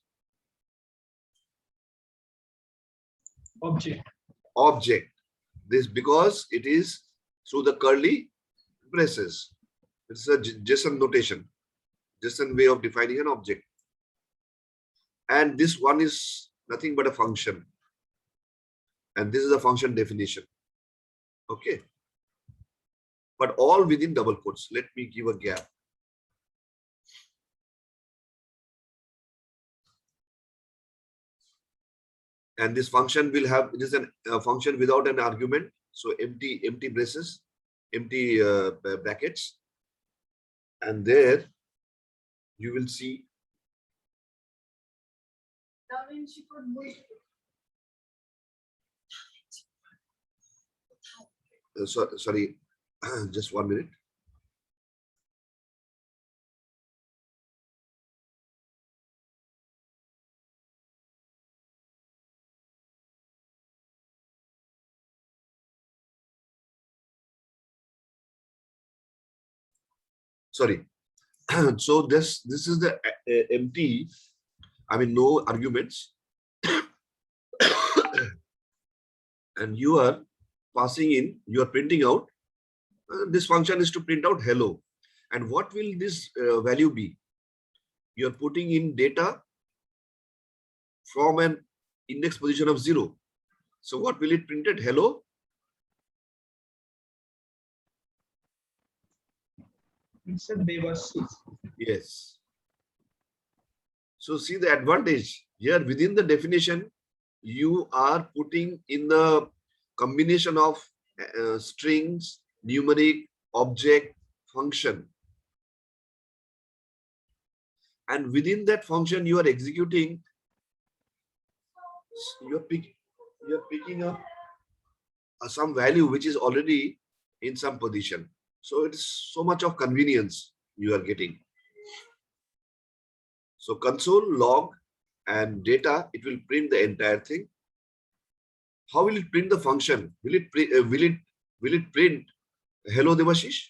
Object. This, because it is through the curly braces. It's a JSON notation, JSON way of defining an object. And this one is nothing but a function. And this is a function definition. Okay. But all within double quotes. Let me give a gap. And this function will have, it is a function without an argument. So empty braces, empty brackets. And there you will see. Sorry, just 1 minute. Sorry. So this is the empty, I mean no arguments. And you are passing in, you are printing out. This function is to print out hello. And what will this value be? You are putting in data from an index position of 0. So what will it print it? Hello. It's a Devashish. Yes. So see the advantage here within the definition, you are putting in the combination of strings, numeric, object, function. And within that function, you are executing, you're picking up some value which is already in some position. So it's so much of convenience you are getting. So console, log, and data, it will print the entire thing. How will it print the function? Will it print hello Devashish?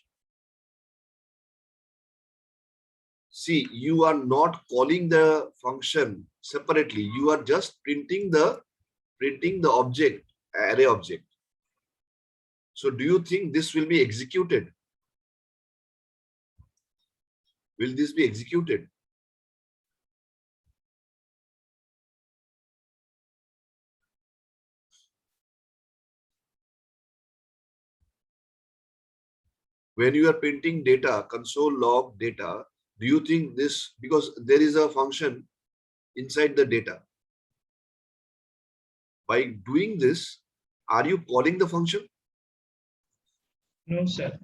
See, you are not calling the function separately. You are just printing the printing the object, array object. So do you think this will be executed? Will this be executed? When you are printing data, console log data, do you think this, because there is a function inside the data. By doing this, are you calling the function? No, sir.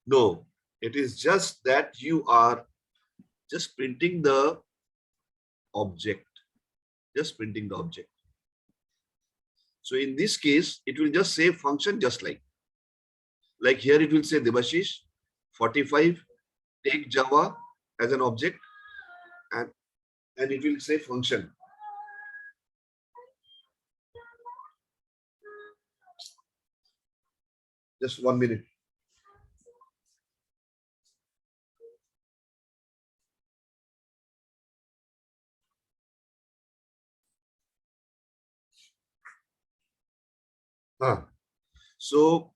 No, it is just that you are just printing the object, just printing the object. So in this case, it will just say function just like here it will say Debashish, 45, take Java as an object, and it will say function. Just 1 minute. So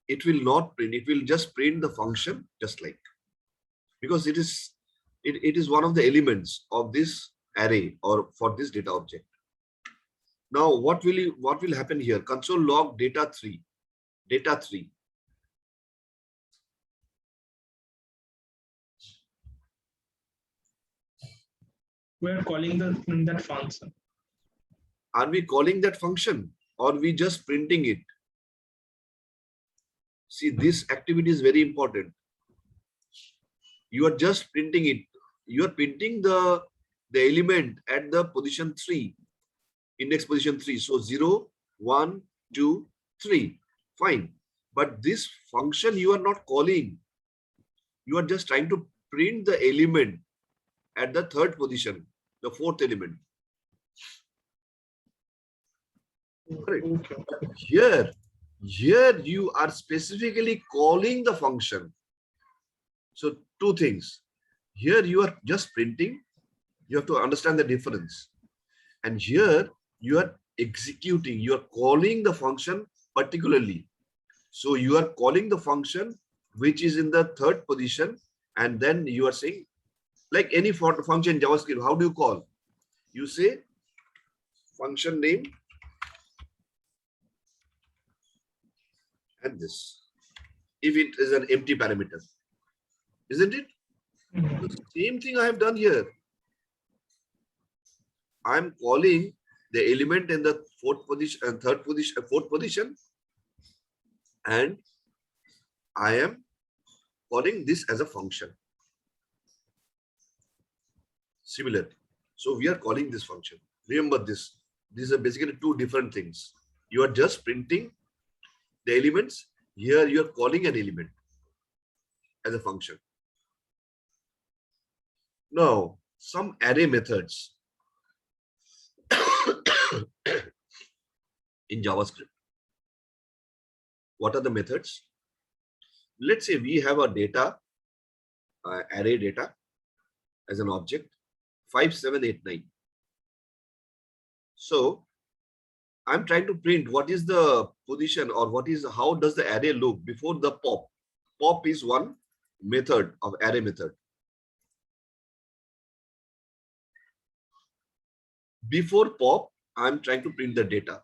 it will not print, it will just print the function just like, because it is one of the elements of this array or for this data object. Now what will happen here? Console log data 3. We are calling that function. Are we calling that function or we just printing it? See, this activity is very important. You are just printing it. You are printing the element at the position 3, index position 3. So 0, 1, 2, 3. Fine. But this function you are not calling. You are just trying to print the element at the 3rd position, the 4th element. Correct. Okay. Here you are specifically calling the function. So 2 things. Here you are just printing. You have to understand the difference. And here you are executing. You are calling the function particularly. So you are calling the function which is in the 3rd position, and then you are saying, like any function in JavaScript, how do you call? You say function name and this, if it is an empty parameter, isn't it? The same thing I have done here. I am calling the element in the 4th position and 3rd position, 4th position, and I am calling this as a function. Similar. So we are calling this function. Remember this. These are basically 2 different things. You are just printing the elements. Here you are calling an element as a function. Now, some array methods in JavaScript. What are the methods? Let's say we have a data, array data as an object, 5789. So I'm trying to print what is the position or how does the array look before the pop. Pop is one method of array method. Before pop, I'm trying to print the data.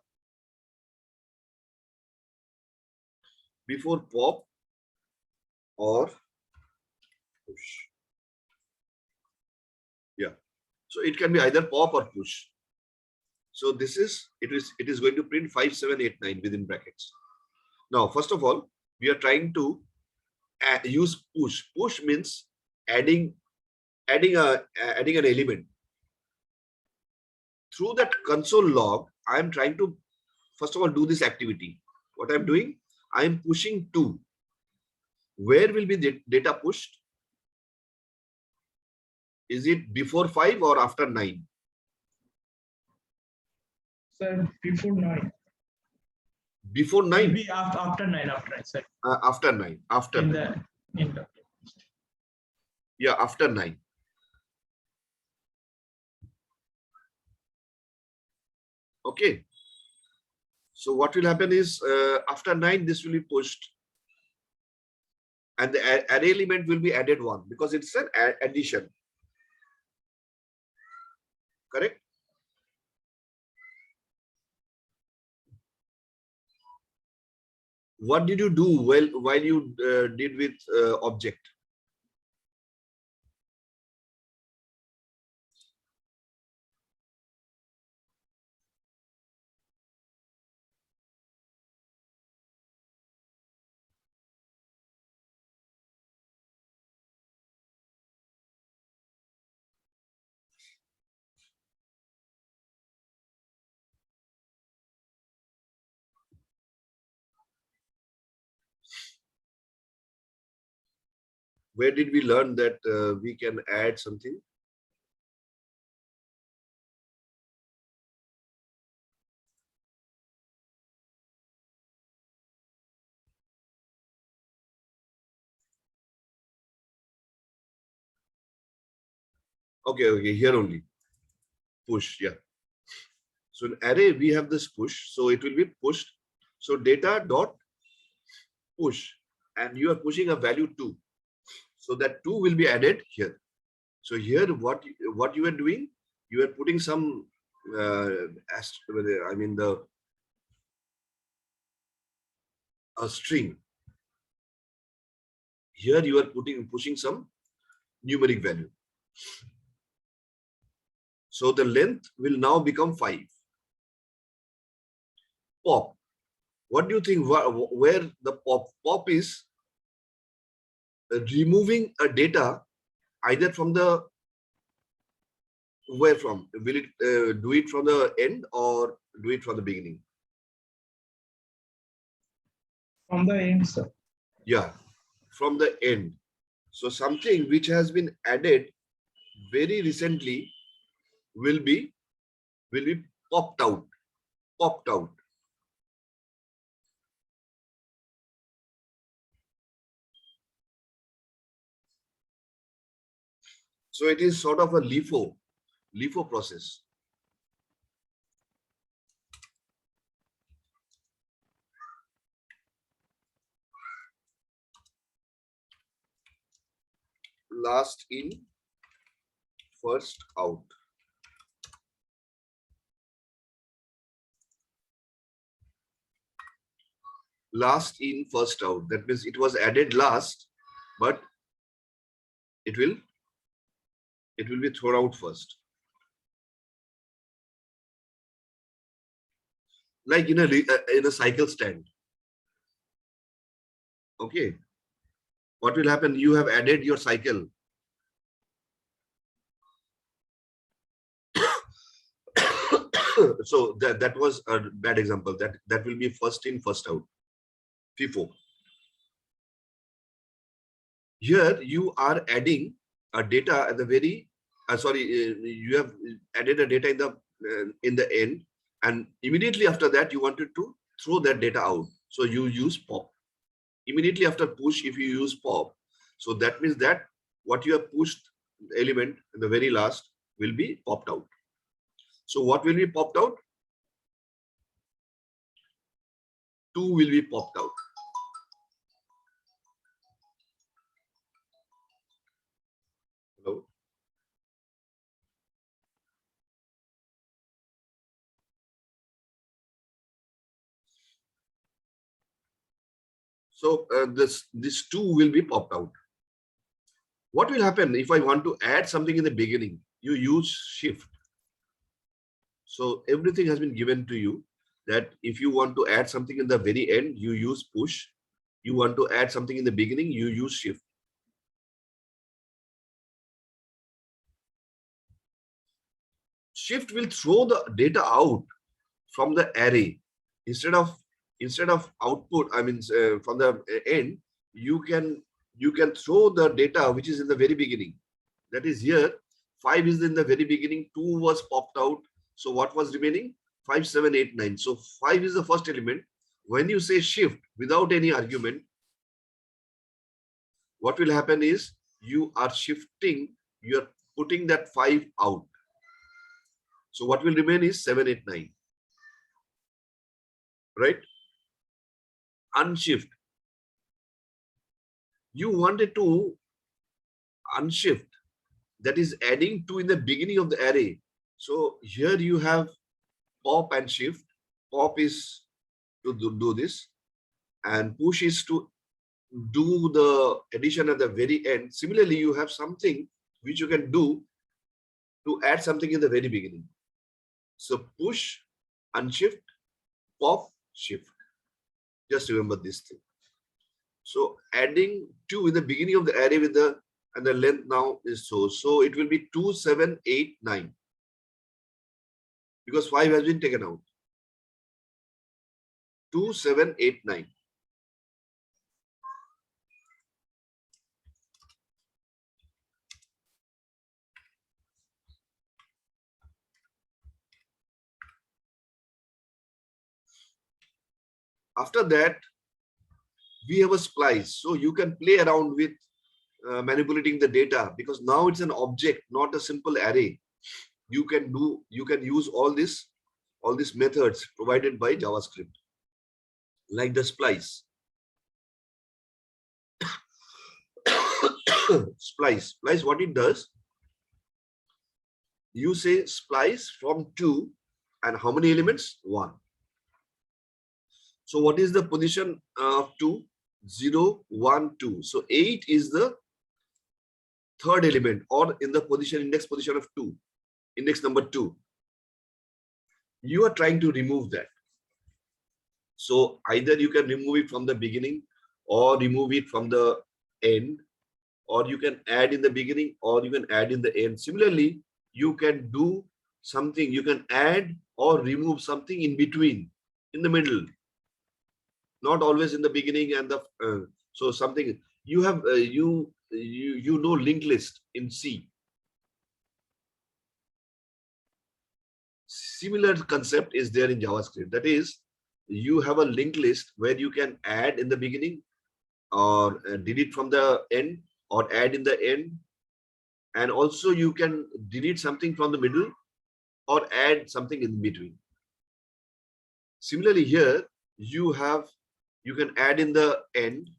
Before pop or push. Yeah. So it can be either pop or push. So this is, it is going to print 5789 within brackets. Now, first of all, we are trying to use push. Push means adding an element. Through that console log, I am trying to, first of all, do this activity. What I'm doing, I am pushing 2. Where will be the data pushed? Is it before 5 or after 9? Sir, before 9. Before 9? Maybe after 9, sir. After 9. After in 9. The Yeah, after 9. Okay. So what will happen is after 9, this will be pushed. And the array element will be added 1 because it's an addition. Correct? What did you do while you did with object? Where did we learn that we can add something? Okay, here only. Push, yeah. So in array, we have this push. So it will be pushed. So data dot push. And you are pushing a value 2. So that 2 will be added here. So here, what you are doing, you are putting some, I mean a string. Here you are pushing some numeric value. So the length will now become 5. Pop. What do you think? Where the pop is removing a data either from the where from? Will it do it from the end or do it from the beginning? From the end, sir. Yeah, from the end. So something which has been added very recently will be popped out. Popped out. So it is sort of a LIFO process. Last in, first out. Last in, first out. That means it was added last, but it will be thrown out first. Like in a cycle stand. Okay. What will happen? You have added your cycle. So that was a bad example. That will be first in, first out. FIFO. Here you are adding a data at the very you have added a data in the end, and immediately after that you wanted to throw that data out. So you use pop. Immediately after push, if you use pop, so that means that what you have pushed element in the very last will be popped out. So what will be popped out? 2 will be popped out. Hello? So this 2 will be popped out. What will happen if I want to add something in the beginning? You use shift. So everything has been given to you that if you want to add something in the very end, you use push. You want to add something in the beginning, you use shift. Shift will throw the data out from the array instead of output. I mean, from the end, you can throw the data which is in the very beginning. That is here. 5 is in the very beginning. 2 was popped out. So what was remaining? 5, 7, 8, 9. So 5 is the first element. When you say shift without any argument, what will happen is you are shifting. You are putting that 5 out. So what will remain is 7, 8, 9. right? Unshift. You wanted to unshift, that is adding 2 in the beginning of the array. So here you have pop and shift. Pop is to do this, and push is to do the addition at the very end. Similarly, you have something which you can do to add something in the very beginning. So push, unshift, pop, shift. Just remember this thing. So adding 2 in the beginning of the array with the and the length now is so it will be 2, 7, 8, 9 because 5 has been taken out. 2, 7, 8, 9. After that, we have a splice. So you can play around with manipulating the data because now it's an object, not a simple array. You can use all these methods provided by JavaScript, like the splice. Splice, what it does, you say splice from 2 and how many elements? 1. So what is the position of 2? 0, 1, 2. So 8 is the third element, or in the index position of 2, index number 2. You are trying to remove that. So either you can remove it from the beginning or remove it from the end, or you can add in the beginning or you can add in the end. Similarly, you can do something, you can add or remove something in between, in the middle, not always in the beginning and the so something you have you know linked list in C. Similar concept is there in JavaScript. That is, you have a linked list where you can add in the beginning or delete from the end or add in the end, and also you can delete something from the middle or add something in between. Similarly, here you can add in the end,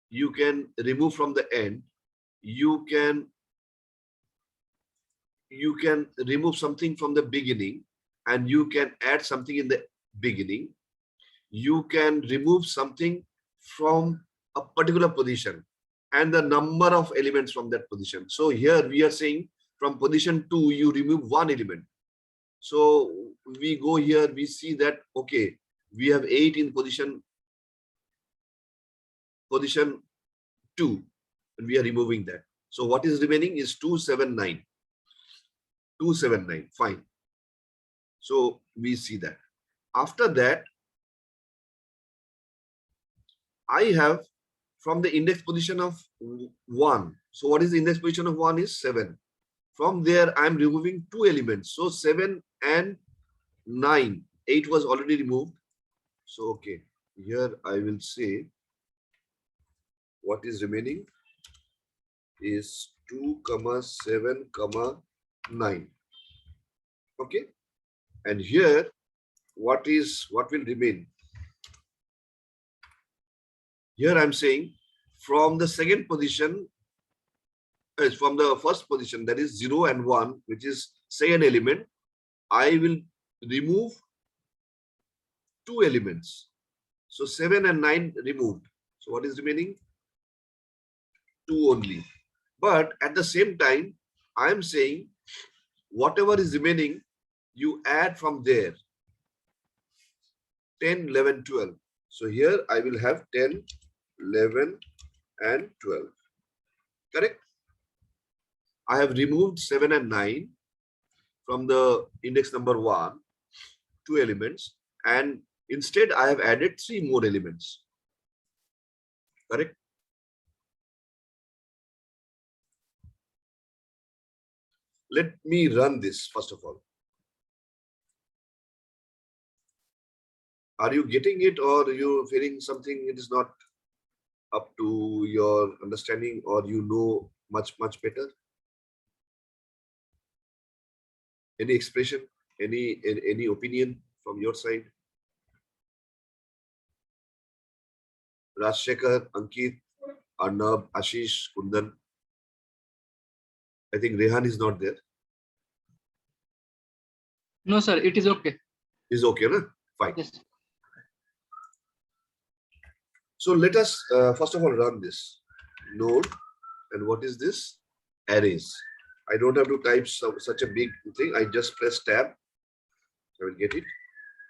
you can remove from the end, you can remove something from the beginning, and you can add something in the beginning. You can remove something from a particular position and the number of elements from that position. So here we are saying from position 2, you remove 1 element. So we go here, we see that, okay, we have 8 in position 2, and we are removing that. So what is remaining is 279. 279, fine. So we see that. After that, I have from the index position of 1. So what is the index position of 1 is 7. From there, I'm removing 2 elements. So 7 and 9. 8 was already removed. So, okay, here I will say what is remaining is 2, 7, 9. Okay. And here, what will remain? Here I'm saying from the second position, from the first position, that is 0 and 1, which is second element, I will remove 2 elements. So 7 and 9 removed. So what is remaining? 2 only. But at the same time, I am saying whatever is remaining, you add from there 10, 11, 12. So here I will have 10, 11, and 12. Correct? I have removed 7 and 9 from the index number 1, 2 elements, and instead I have added 3 more elements. Correct? Let me run this first of all. Are you getting it, or are you feeling something it is not up to your understanding, or you know much better? Any expression, any opinion from your side? Rajshekhar, Ankit, Arnab, Ashish, Kundan. I think Rehan is not there. No, sir, it is okay. Is okay, na? Fine. Yes. So let us first of all run this node. And what is this? Arrays. I don't have to type such a big thing. I just press tab. I will get it.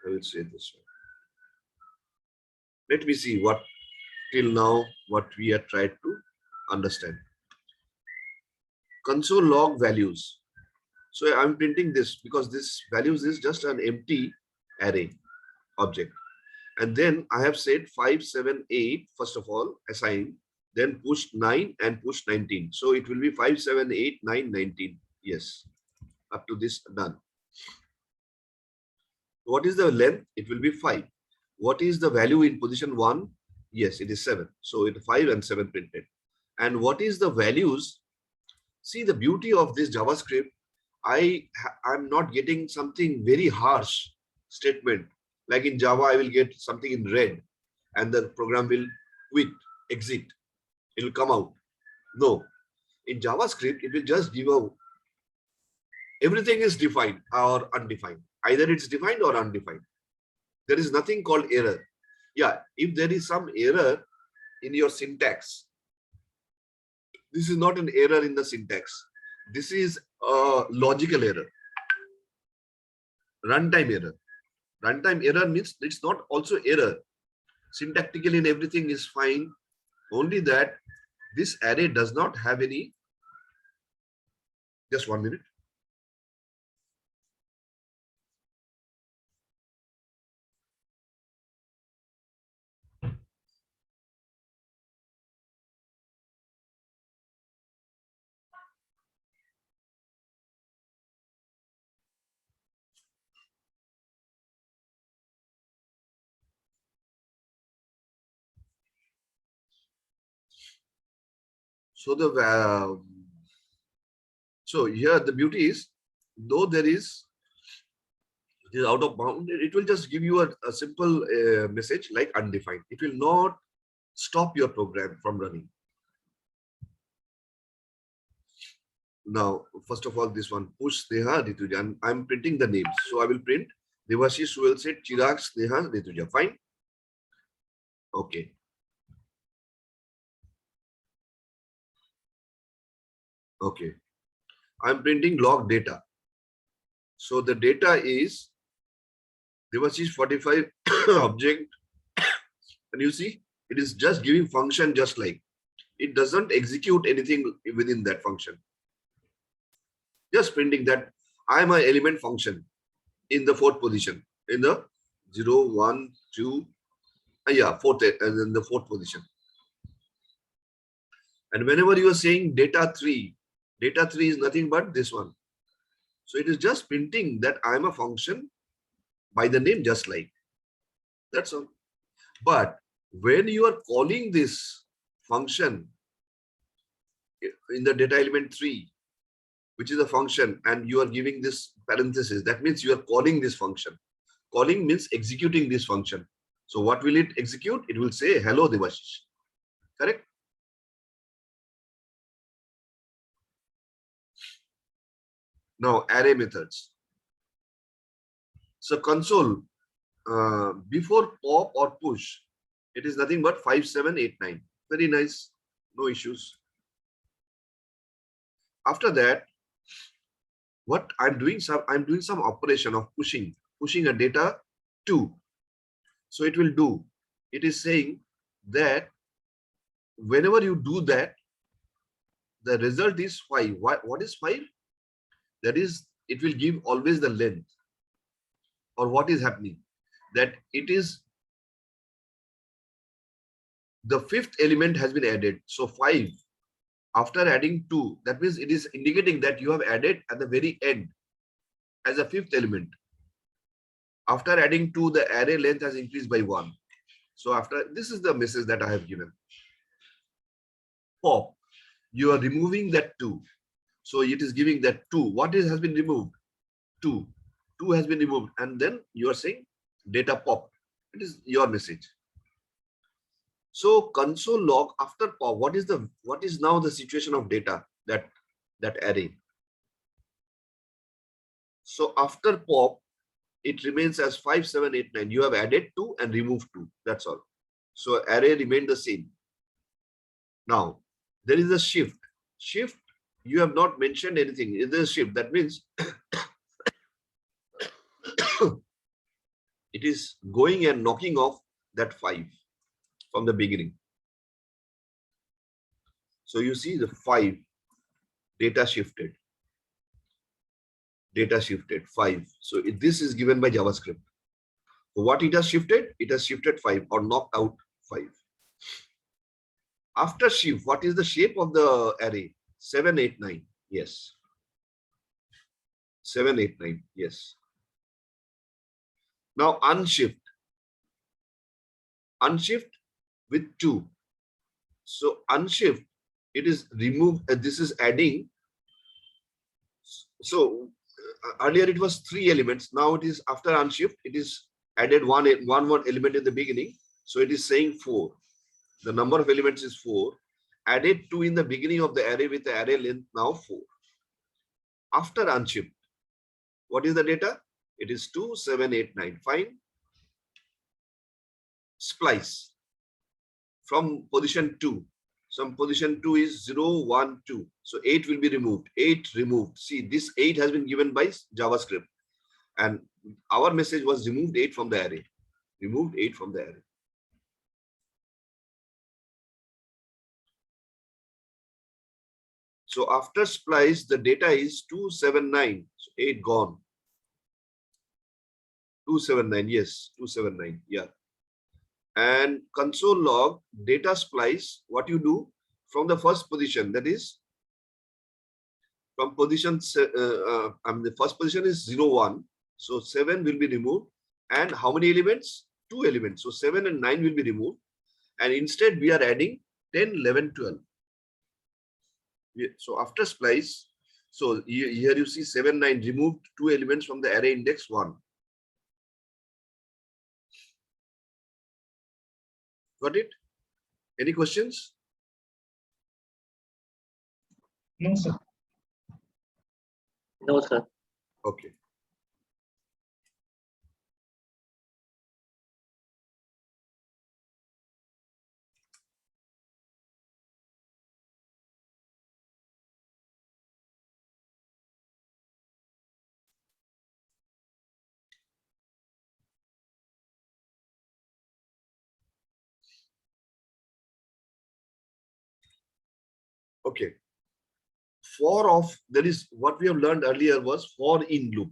I will say this one. Let me see what till now what we have tried to understand. Console log values. So I'm printing this because this values is just an empty array object. And then I have said 5, 7, 8, first of all, assign, then push 9 and push 19. So it will be 5, 7, 8, 9, 19. Yes, up to this done. What is the length? It will be 5. What is the value in position 1? Yes, it is 7. So it 5 and 7 printed. And what is the values? See the beauty of this JavaScript. I'm not getting something very harsh statement. Like in Java, I will get something in red and the program will quit, exit. It will come out. No. In JavaScript, it will just give a everything is defined or undefined. Either it's defined or undefined. There is nothing called error. Yeah, if there is some error in your syntax, this is not an error in the syntax. This is a logical error. Runtime error. Runtime error means it's not also error. Syntactically and everything is fine. Only that this array does not have any. Just 1 minute. So here the beauty is, though there is it is out of bound, it will just give you a simple message like undefined. It will not stop your program from running. Now, first of all, this one push Sneha Rituja. I'm printing the names, so I will print Devashish will say Chirag Sneha Rituja. Fine. Okay. Okay. I'm printing log data. So the data is Devashish 45 object, and you see it is just giving function just like it doesn't execute anything within that function. Just printing that I am an element function in the fourth position in the 0, 1, 2, fourth, and in the fourth position. And whenever you are saying data 3 is nothing but this one. So it is just printing that I am a function by the name just like. That's all. But when you are calling this function in the data element 3, which is a function, and you are giving this parenthesis, that means you are calling this function. Calling means executing this function. So what will it execute? It will say hello Devashish. Correct? Now array methods. So console before pop or push, it is nothing but 5, 7, 8, 9. Very nice, no issues. After that, what I'm doing some operation of pushing a data 2. So it will do. It is saying that whenever you do that, the result is 5. What is 5? That is, it will give always the length. Or what is happening? That it is the fifth element has been added. So 5 after adding 2, that means it is indicating that you have added at the very end as a fifth element. After adding 2, the array length has increased by 1. So after this is the message that I have given. Pop, you are removing that 2. So it is giving that 2. What has been removed? 2. 2 has been removed. And then you are saying data pop. It is your message. So console log after pop, what is now the situation of data that array? So after pop, it remains as 5, 7, 8, 9. You have added 2 and removed 2. That's all. So array remained the same. Now there is a shift. Shift, you have not mentioned anything. It is a shift. That means it is going and knocking off that 5 from the beginning. So you see the 5 data shifted. Data shifted 5. So this is given by JavaScript. So what it has shifted? It has shifted 5 or knocked out 5. After shift, what is the shape of the array? 7, 8, 9. Yes. 7, 8, 9. Yes. Now unshift. Unshift with 2. So unshift, it is removed. This is adding. So earlier it was 3 elements. Now it is after unshift, it is added one element in the beginning. So it is saying 4. The number of elements is 4. Added 2 in the beginning of the array with the array length now 4. After unshift, what is the data? It is 2, 7, 8, 9. Fine. Splice from position 2. Some position 2 is 0, 1, 2. So 8 will be removed. 8 removed. See, this 8 has been given by JavaScript. And our message was removed 8 from the array. Removed 8 from the array. So after splice, the data is 279. So 8 gone. 279. Yes, 279. Yeah. And console log data splice, what you do from the first position, that is from position, the first position is 0, 1. So 7 will be removed. And how many elements? 2 elements. So 7 and 9 will be removed. And instead we are adding 10, 11, 12. So after splice, so here you see 7, 9 removed 2 elements from the array index 1. Got it? Any questions? No, sir. No, sir. Okay. Okay. For of, that is what we have learned earlier was for in loop.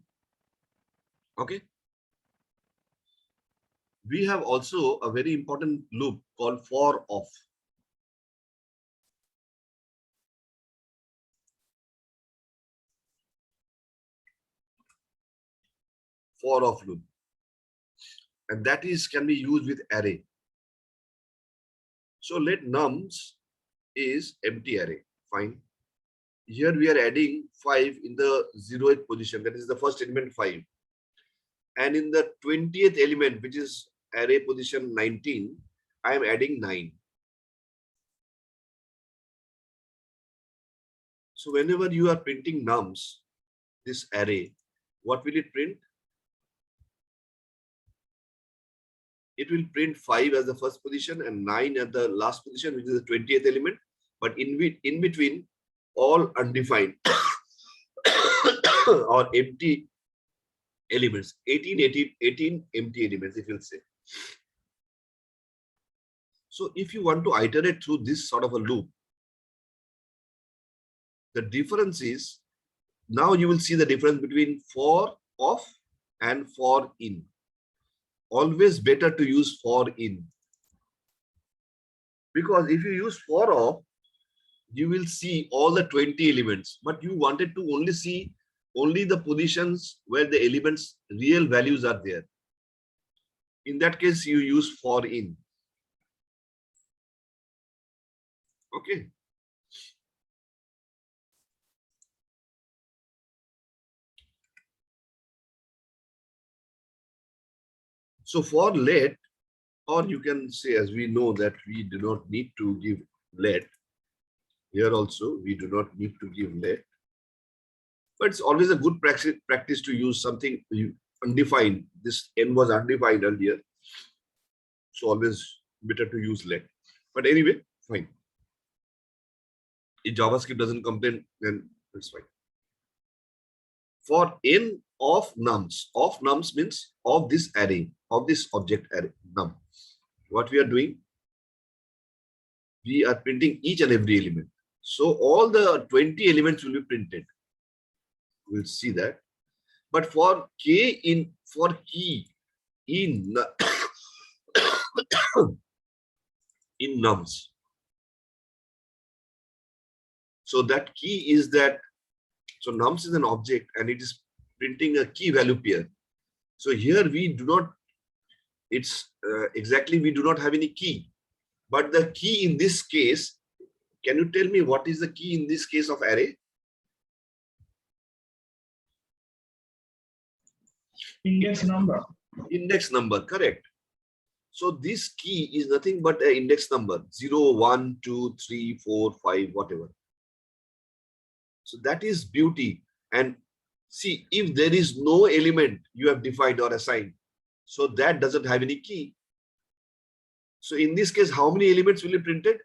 Okay. We have also a very important loop called for of. For of loop. And that is can be used with array. So let nums is empty array. Fine. Here we are adding 5 in the 0th position. That is the first element 5. And in the 20th element, which is array position 19, I am adding 9. So whenever you are printing nums, this array, what will it print? It will print 5 as the first position and 9 at the last position, which is the 20th element. But in between, all undefined or empty elements, 18 empty elements, if you'll say. So if you want to iterate through this sort of a loop, the difference is, now you will see the difference between for of and for in. Always better to use for in. Because if you use for of, you will see all the 20 elements, but you wanted to only see only the positions where the elements real values are there. In that case, you use for in. Okay. So for let, Or you can say, as we know that we do not need to give let. Here also, we do not need to give let. But it's always a good practice to use something undefined. This n was undefined earlier. So always better to use let. But anyway, fine. If JavaScript doesn't complain, then it's fine. For n of nums means of this array, of this object array, num. What we are doing, we are printing each and every element. So all the 20 elements will be printed. We'll see that. But for key in in nums. So that key is that, so nums is an object and it is printing a key value pair. So here we do not, it's exactly we do not have any key. But the key in this case, can you tell me what is the key in this case of array? Index number. Index number, correct. So this key is nothing but an index number, 0, 1, 2, 3, 4, 5, whatever. So that is beauty. And see, if there is no element you have defined or assigned, so that doesn't have any key. So in this case, how many elements will be printed?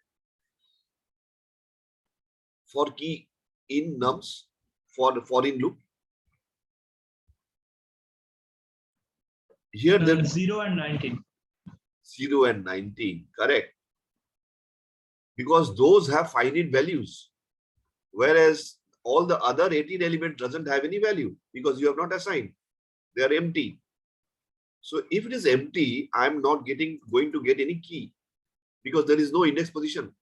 For key in nums, for in loop. Here the 0 and 19. 0 and 19, correct. Because those have finite values. Whereas all the other 18 elements doesn't have any value because you have not assigned. They are empty. So if it is empty, I'm not going to get any key because there is no index position.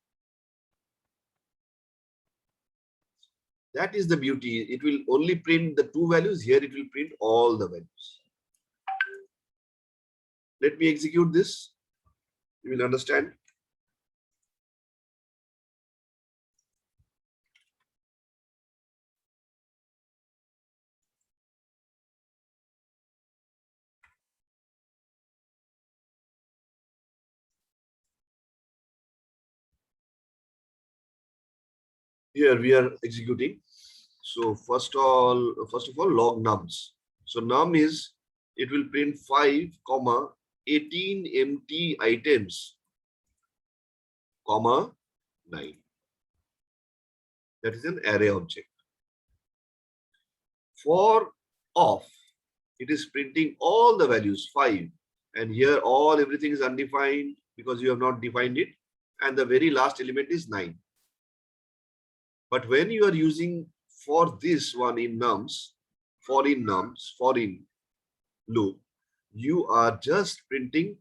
That is the beauty. It will only print the two values. Here it will print all the values. Let me execute this. You will understand. Here we are executing. So first of all, log nums. So num is, it will print 5, 18 empty items, 9. That is an array object. For off, it is printing all the values 5, and here everything is undefined because you have not defined it, and the very last element is 9. But when you are using for this one in nums, for in loop, you are just printing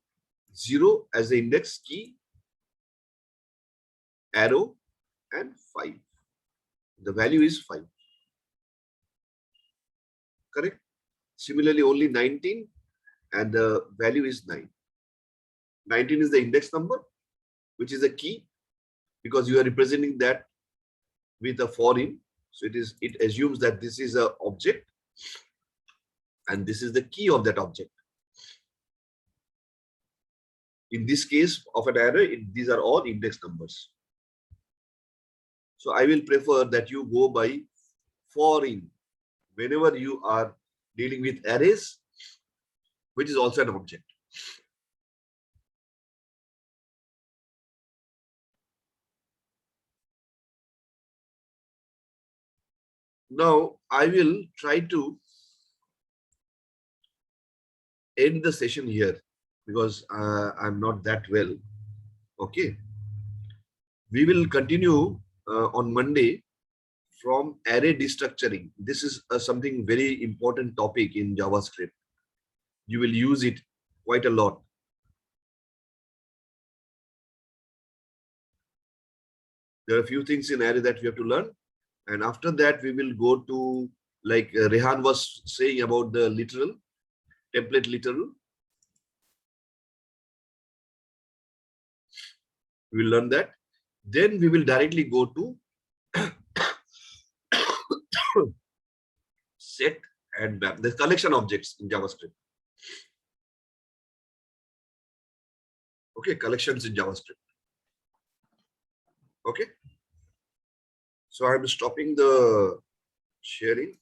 0 as the index key, arrow, and 5. The value is 5. Correct? Similarly, only 19 and the value is 9. 19 is the index number, which is a key because you are representing that with a foreign. So it assumes that this is an object and this is the key of that object. In this case of an array, these are all index numbers. So I will prefer that you go by foreign whenever you are dealing with arrays, which is also an object. Now I will try to end the session here because I'm not that well. Okay. We will continue on Monday from array destructuring. This is something very important topic in JavaScript. You will use it quite a lot. There are a few things in array that we have to learn. And after that, we will go to, like Rehan was saying about the literal, template literal. We will learn that. Then we will directly go to set and map, the collection objects in JavaScript. Okay, collections in JavaScript. Okay. So I'm stopping the sharing.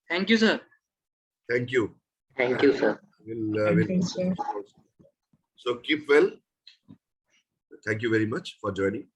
Thank you, sir. Thank you. Thank you, sir. Thank you, sir. So keep well. Thank you very much for joining.